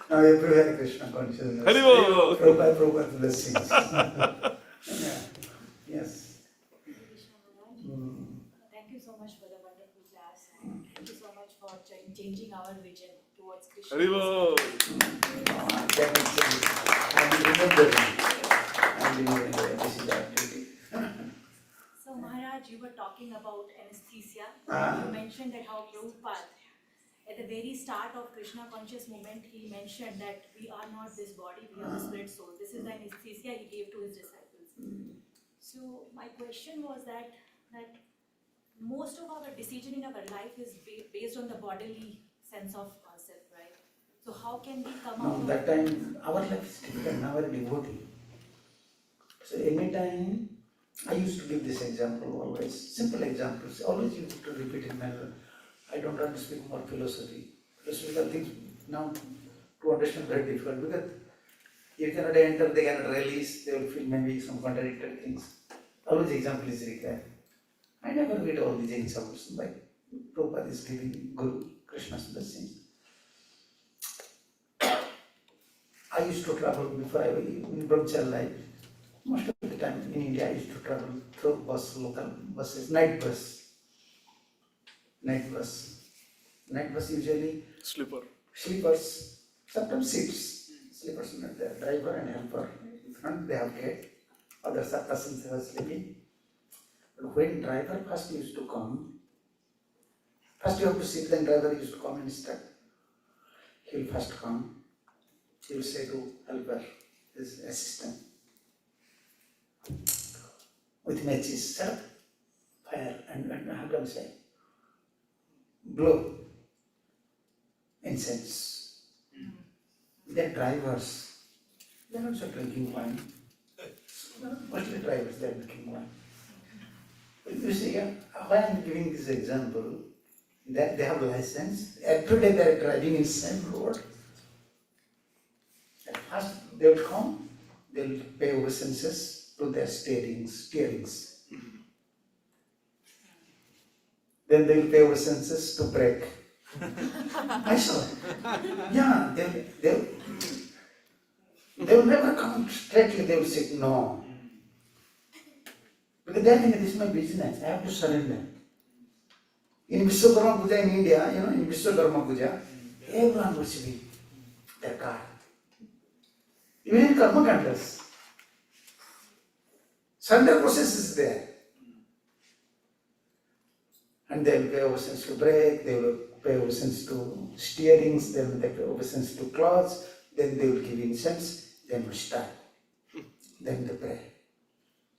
Now everywhere Krishna consciousness. Haribol! Prabhupada blessings. Yeah. Yes. Thank you so much for the wonderful class, and thank you so much for changing our vision towards Krishna. Haribol! I'm remembering this is the activity. So Maharaj, you were talking about anesthesia. Ah. You mentioned that how Prabhupada, at the very start of Krishna conscious movement, he mentioned that we are not this body, we are the spirit soul. This is the anesthesia he gave to his disciples. So my question was that most of our decision in our life is based on the bodily sense of concept, right? So how can we come out Now of that time our life is difficult, now we are devotee. So anytime I used to give this example always, simple examples, always used to repeat in my life. I don't want to speak more philosophy. Philosophical things now to understand very difficult because you cannot enter, they cannot release, they will feel maybe some contradictory things. Always example is required. I never read all these examples by Prabhupada is giving Guru Krishna's blessings. I used to travel before I was in brahmacharya life. Most of the time in India I used to travel through local buses, night bus. Night bus usually Slipper. sleepers, sometimes seats. Sleepers not there, driver and helper In front they have gate, others are cousins who are sleeping. But when driver first used to come, first you have to sit, then driver used to come and start. He will first come, he will say to helper, his assistant, with matches, set up fire and have them say, blow incense. Then drivers, they are also drinking wine. Mostly drivers, they are drinking wine. You see, why I am giving this example, that they have license, every day they are driving in same road. At first they will come, they will pay obeisances to their steerings. Then they will pay obeisances to brake. I saw. Yeah, they will never come straightly, they will say no. Because they are thinking, this is my business, I have to surrender. In Vishwakarma Puja in India, in Vishwakarma Puja, everyone worshiping their God. Even in Karma Kandas, surrender process is there. And they will pay obeisance to brake, they will pay obeisance to steerings, they will pay obeisance to cloths, then they will give incense, then will start. Then they pray.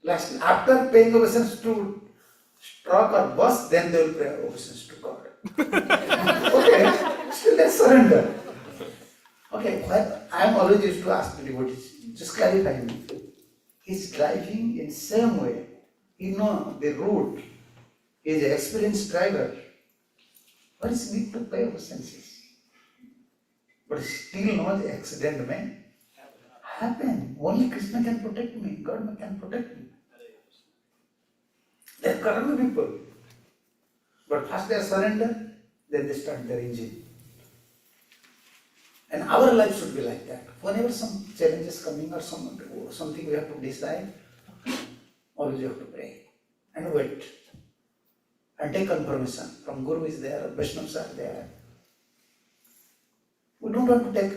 Lastly, after paying obeisance to truck or bus, then they will pay obeisance to God. Okay, still they surrender. Okay, well, I am always used to ask the devotees, just clarify me. He's driving in same way. He knows the route. He is an experienced driver. What is need to pay obeisances? But still knows accident may happen. Only Krishna can protect me. God can protect me. They are karma people. But first they surrender, then they start their engine. And our life should be like that. Whenever some challenges coming or something we have to decide, always you have to pray and wait. And take confirmation from Guru is there, Vaishnavas are there. We don't want to take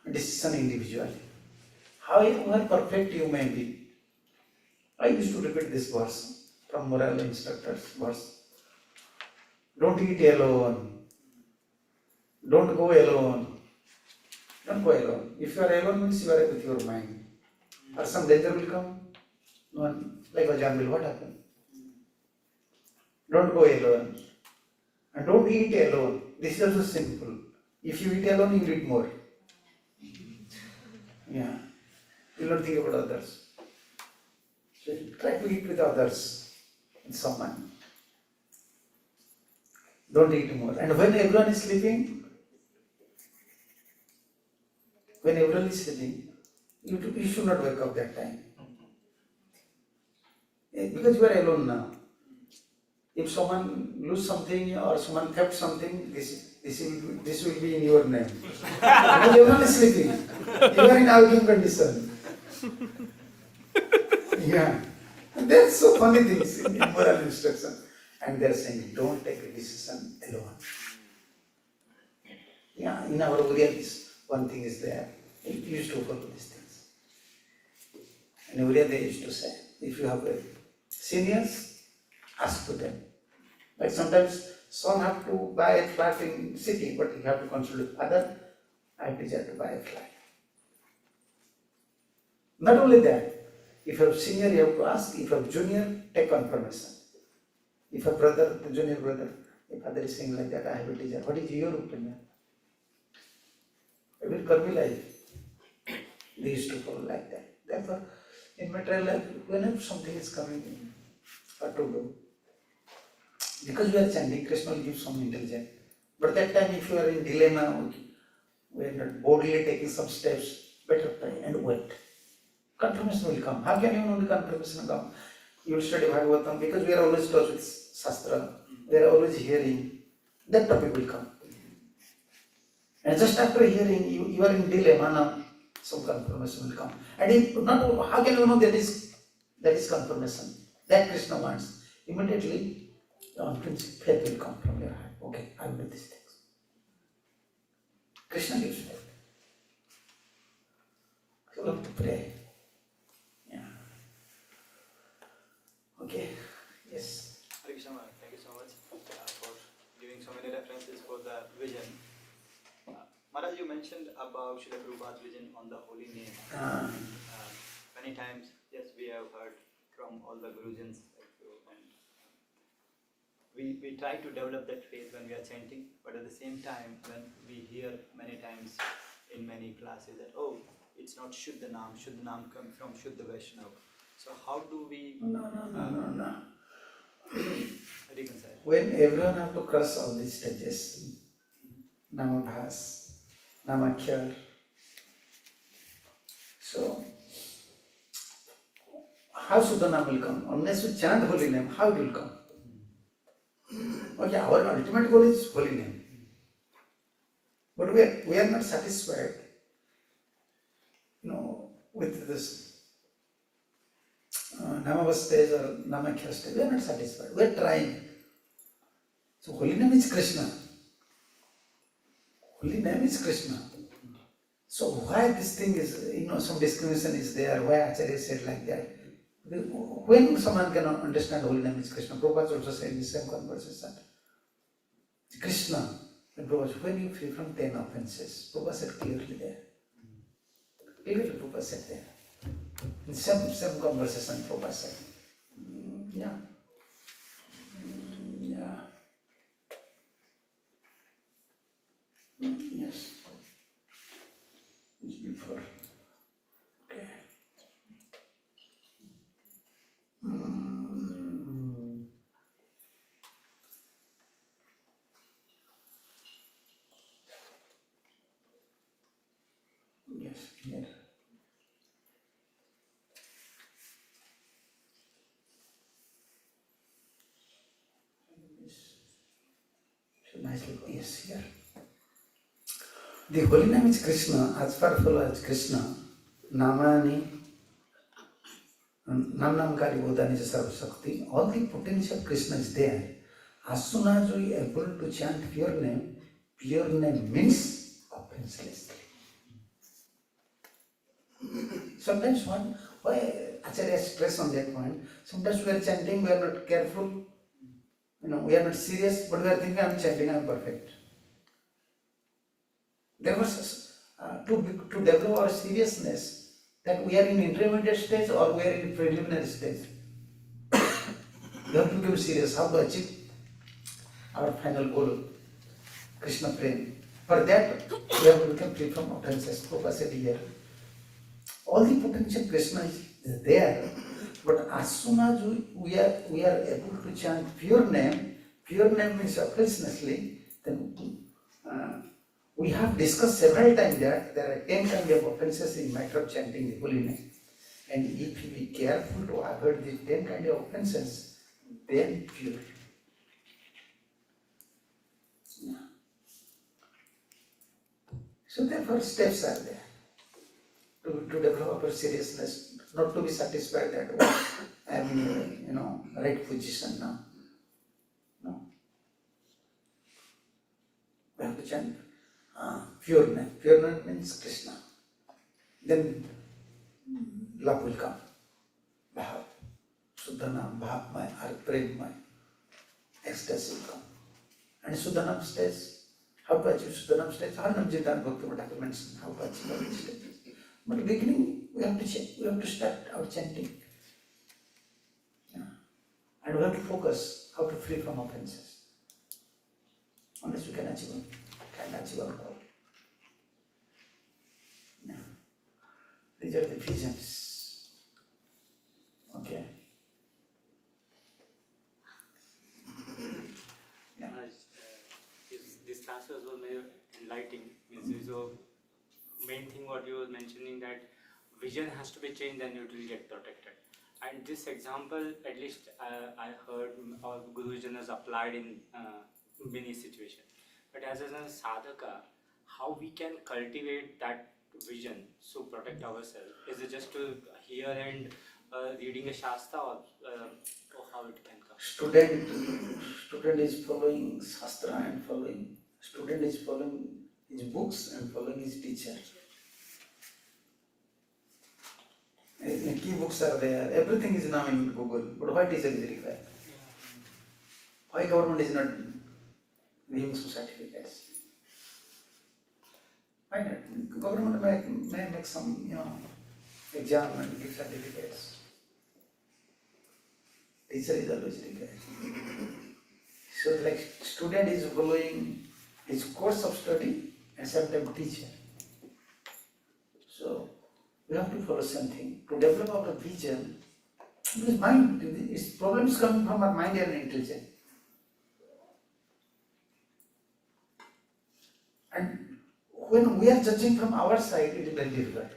a decision individually. However perfect you may be. I used to repeat this verse from moral instructor's verse. Don't eat alone. Don't go alone. Don't go alone. If you are alone means you are with your mind. Or some danger will come. No, like Ajambil, what happened? Don't go alone. And don't eat alone. This is also simple. If you eat alone, you will eat more. Yeah. You don't think about others. So try to eat with others, with someone. Don't eat more. And when everyone is sleeping, you should not wake up that time. Because you are alone now. If someone lose something or someone theft something, this will be in your name. Because everyone is sleeping. You are in arguing condition. Yeah. And that's so funny things in moral instruction. And they are saying, don't take a decision alone. Yeah, in our Oriya, one thing is there. We used to follow these things. In Oriya, they used to say, if you have seniors, ask to them. Like sometimes some have to buy a flat in city, but you have to consult with other. I desire to buy a flat. Not only that, if you have senior, you have to ask. If you have junior, take confirmation. If a brother, the junior brother, if father is saying like that, I have a desire. What is your opinion? It will come life. They used to follow like that. Therefore, in material life, whenever something is coming in, what to do? Because we are chanting, Krishna will give some intelligence. But that time, if you are in dilemma, we are not boldly taking some steps, better pray and wait. Confirmation will come. How can you know the confirmation will come? You will study Bhagavatam because we are always close with Shastra. We are always hearing. That topic will come. And just after hearing, you are in dilemma now, some confirmation will come. And if not, how can you know that is confirmation? That Krishna wants. Immediately, on principle, faith will come from your heart. Okay, I will do these things. Krishna gives faith. So you have to pray. vision. Maharaj, you mentioned about Srila Prabhupada's vision on the holy name. Ah. Many times, yes, we have heard from all the Gurujans like you, and we try to develop that faith when we are chanting, but at the same time, when we hear many times in many classes that, oh, it's not Shuddha Nam comes from Shuddha Vaishnava. So how do we No. reconcile? When everyone have to cross all these stages, Namabhas, Namakyar. So, how Sudanam will come? Unless we chant holy name, how it will come? Okay, our ultimate goal is holy name. But we are not satisfied, with this Namava stage or Namakyar stage. We are not satisfied. We are trying. So holy name is Krishna. Holy name is Krishna. So why this thing is, some discrimination is there, why Acharya said like that? When someone cannot understand holy name is Krishna, Prabhupada also said in the same conversation, Krishna, and Prabhupada, when you free from 10 offenses, Prabhupada said clearly there. Clearly Prabhupada said there. In same conversation, Prabhupada said. Yeah. Yes. It's before. Okay. Yes, here. So nicely, yes, here. The holy name is Krishna, as powerful as Krishna. Namani, Namnamkari Bodhani Sarva Shakti, all the potential of Krishna is there. As soon as we are able to chant pure name means offenselessly. Sometimes why Acharya stress on that point, sometimes we are chanting, we are not careful, we are not serious, but we are thinking I am chanting, I am perfect. There was to develop our seriousness that we are in intermediate stage or we are in preliminary stage. We have to become serious how to achieve our final goal, Krishna Prem. For that, we have to become free from offenses. Prabhupada said here, all the potential Krishna is there, but as soon as we are able to chant pure name means offenselessly, then we have discussed several times that there are 10 kinds of offenses in matter of chanting the holy name. And if we be careful to avoid these 10 kinds of offenses, then pure. Yeah. So therefore steps are there to develop our seriousness, not to be satisfied that I am in right position now. No. We have to chant pure name. Pure name means Krishna. Then love will come. Bhav. Suddhanam, Bhavmay, or Premmay. Ecstasy will come. And Suddhanam stage, how to achieve Suddhanam stage? Harnam Jindan Bhakti Bhattacharya mentioned how to achieve all these stages. But in the beginning, we have to start our chanting. Yeah. And we have to focus how to free from offenses. Unless we can achieve our goal. Yeah. These are the visions. Okay. Yeah. This class was very enlightening. Means so main thing what you were mentioning that vision has to be changed and it will get protected. And this example, at least I heard our Gurujan has applied in many situations. But as a sadhaka, how we can cultivate that vision so protect ourselves? Is it just to hear and reading a shastra or how it can come? Student is following Shastra and student is following his books and following his teacher. Key books are there, everything is now in Google, but why teacher is required? Why government is not giving some certificates? Why not? Government may make some, exam and give certificates. Teacher is always required. So like student is following his course of study and sometimes teacher. So we have to follow something to develop our vision. Because mind, its problems come from our mind and intelligence. And when we are judging from our side, it is very difficult.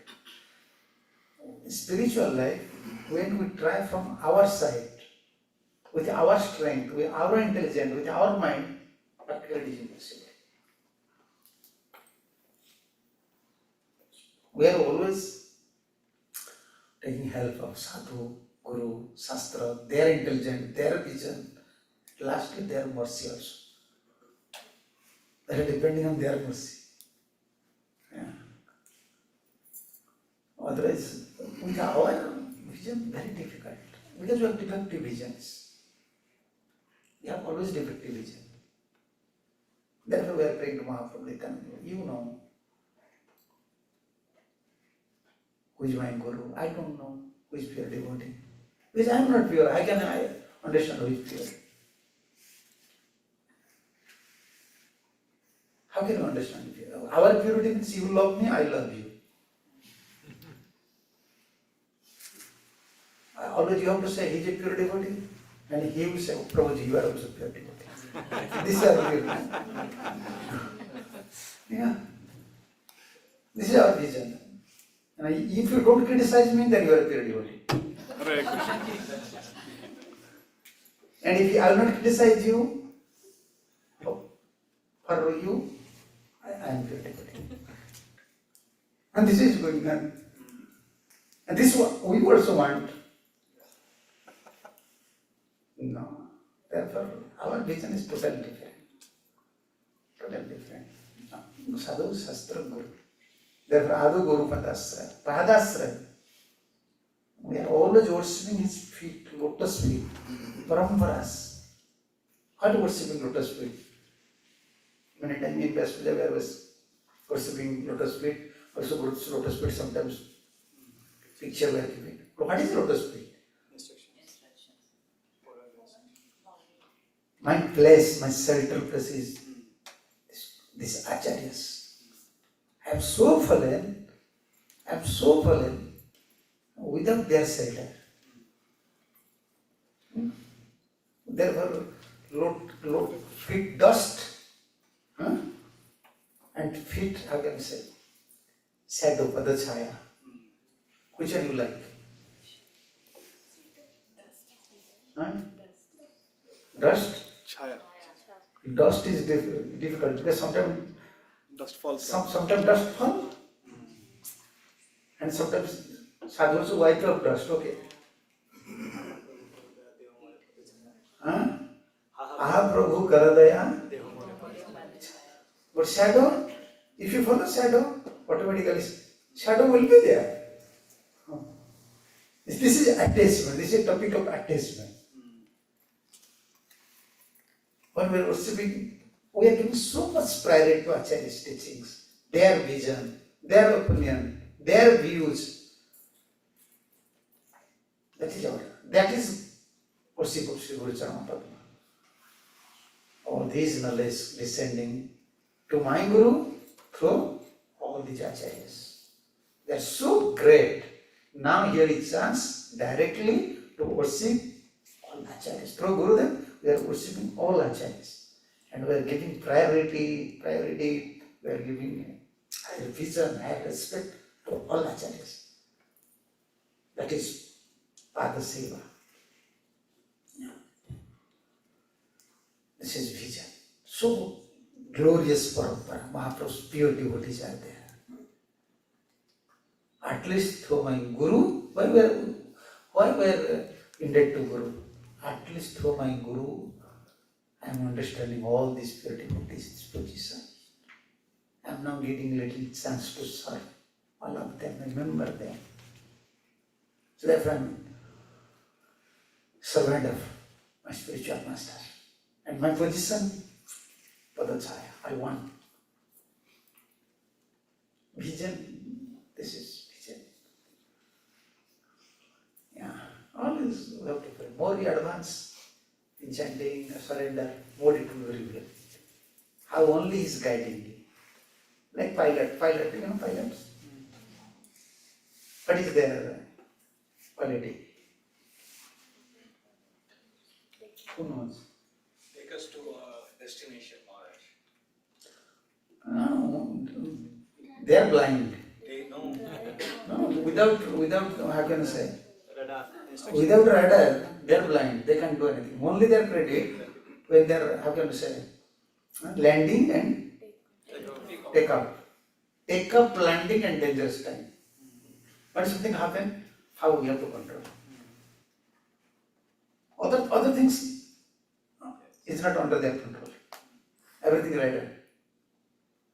In spiritual life, when we try from our side, with our strength, with our intelligence, with our mind, practically it is impossible. We are always taking help of sadhu, guru, shastra, their intelligence, their vision, lastly their mercy also. They are depending on their mercy. Yeah. Otherwise, with our vision, very difficult. Because we have defective visions. We have always defective vision. Therefore, we are praying to Mahaprabhu Nityananda. You know who is my guru. I don't know who is pure devotee. Because I am not pure. I understand who is pure. How can you understand pure? Our purity means you love me, I love you. Always you have to say he is a pure devotee, and he will say, oh, Prabhuji, you are also pure devotee. This is our purity. Yeah. This is our vision. And if you don't criticize me, then you are a pure devotee. And if I will not criticize you, for you, I am pure devotee. And this is going on. And this we also want. No. Therefore, our vision is totally different. Totally different. Sadhu, Shastra, Guru. Therefore, Adu Guru Padasraya. Padasraya. We are always worshipping his feet, lotus feet, paramparas. What worshipping lotus feet? Many times in Best Puja, I was worshipping lotus feet, also lotus feet, sometimes picture we are giving. What is lotus feet? My place, my shelter place is this acharyas. I am so fallen without their shelter. Therefore, feet dust, and feet, how can I say, shadow, padachaya. Which one you like? Dust? Chaya. Dust is difficult because sometimes Dust falls. sometimes dust fall, and sometimes sadhu also white of dust. Okay. Aha Prabhu Karadaya. But shadow, if you follow shadow, automatically shadow will be there. This is attachment. This is a topic of attachment. When we are worshipping, we are giving so much priority to Acharya's teachings, their vision, their opinion, their views. That is worship of Sri Guru Charana Padma. All these knowledge descending to my Guru through all these Acharyas. They are so great. Now here is chance directly to worship all Acharyas. Through Gurudev, we are worshipping all Acharyas. And we are giving priority, we are giving higher vision, higher respect to all Acharyas. That is Pada Seva. This is vision. So glorious parampara. Mahaprabhu's pure devotees are there. At least through my Guru, why we are indebted to Guru? At least through my Guru, I am understanding all these pure devotees, this position. I am now getting little chance to serve all of them, remember them. So therefore I am servant of my spiritual master. And my position, Padachaya, I want. Vision, this is vision. Yeah, always we have to pray. More we advance in chanting, surrender, more it will reveal. How only is guiding you. Like pilot, you know pilots? What is their quality? Who knows? Take us to a destination, Maharaj. No, they are blind. They know. No, without, how can I say? Radar instruction. Without radar, they are blind. They can't do anything. Only their credit when they are, how can I say, landing and take up. Take up, landing and dangerous time. But something happen, how we have to control. Other things is not under their control. Everything radar.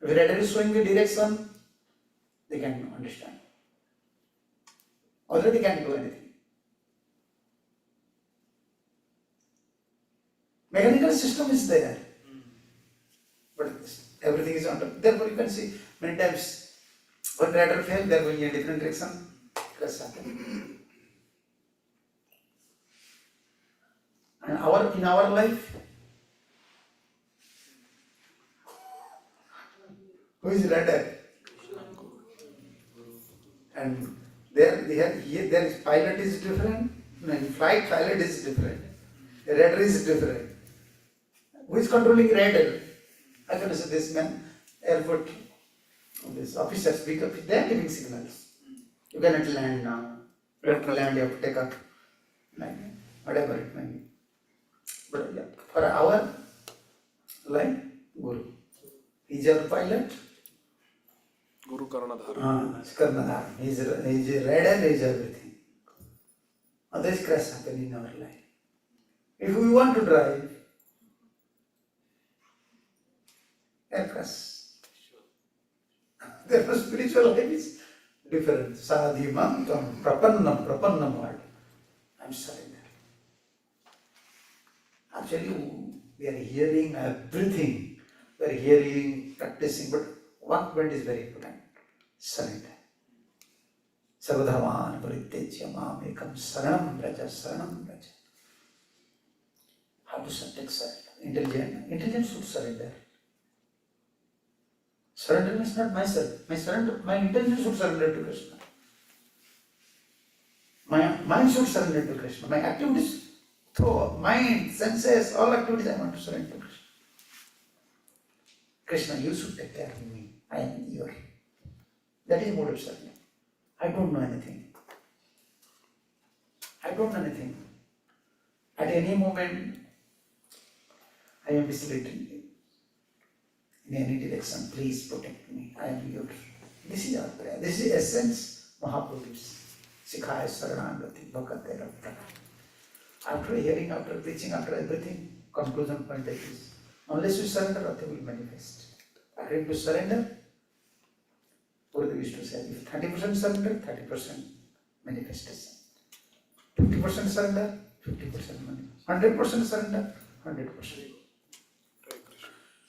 If radar is showing the direction, they can understand. Already can't do anything. Mechanical system is there, but everything is under. Therefore, you can see many times when radar fail, they are going in a different direction. Crash happen. And in our life, who is radar? And there is pilot is different. In flight, pilot is different. The radar is different. Who is controlling radar? I can say this man, airport, these officers, they are giving signals. You cannot land now. You have to land, you have to take up, like whatever it may be. But yeah, for our life, Guru. He is our pilot. Guru Karnadhar. Iskcon. He is a radar, he is everything. Otherwise crash happen in our life. If we want to drive, air crash. Therefore spiritual life is different. Sadhimam tam prapannam word. I'm surrender. Actually, we are hearing everything. We are hearing, practicing, but one point is very important. Surrender. Sarvadharman paritejya mam ekam saranam braja. How to take surrender? Intelligent should surrender. Surrender means not myself. My intelligence should surrender to Krishna. My mind should surrender to Krishna. My activities, through mind, senses, all activities I want to surrender to Krishna. Krishna, you should take care of me. I am your. That is mode of surrender. I don't know anything. At any moment, I am misled in any direction. Please protect me. I am yours. This is our prayer. This is essence Mahaprabhu's. Sikhaya Saranagati Bhakate Rapta. After hearing, after preaching, after everything, conclusion point is unless you surrender, nothing will manifest. According to surrender, Gurudev used to say, if 30% surrender, 30% manifestation. 50% surrender, 50% money. 100% surrender, 100%.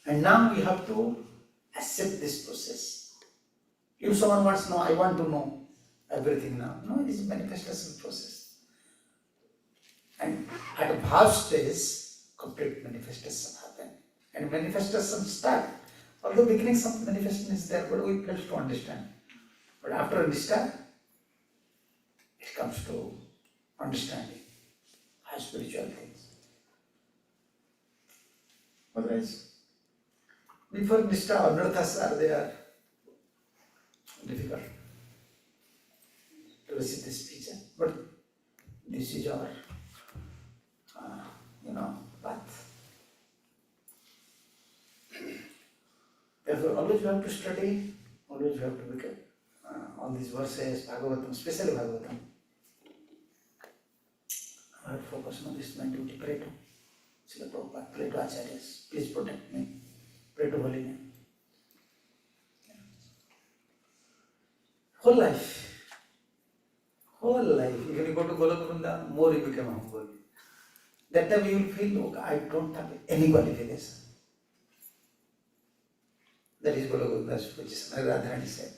And now we have to accept this process. If someone wants to know, I want to know everything now. No, it is a manifestation process. And at a bhav stage, complete manifestation happen. And manifestation start. Although beginning some manifestation is there, but we fail to understand. But after understand, it comes to understanding how spiritual things. Otherwise, before Nishta, anarthas are there. Difficult to receive this speech. But this is our, path. Therefore, always you have to study, always you have to become all these verses, Bhagavatam, especially Bhagavatam. I have to focus on this, my duty. Pray to Srila Prabhupada, pray to Acharyas, please protect me, pray to Holy Name. Whole life, even you go to Golok Vrindavan, more you become humble. That time you will feel, okay, I don't have any qualification. That is Golok Vrindavan's position, Radharani said.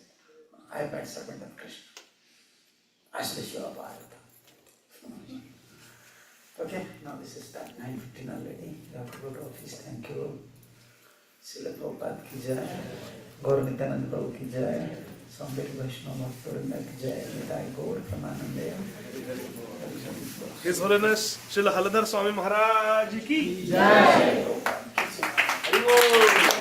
I am a servant of Krishna. Asli Shiva Bharata. Okay, now this is time 9:15 already. You have to go to office. Thank you. Srila Prabhupada ki jai. Gaur Nityananda Prabhu ki jai. Samved Vaishnava Bhakta ki jai. Nitai Gaur Pramanande. His Holiness Srila Haladhar Swami Maharaj ki Jai. Prabhupada ki jai. Hari Bol.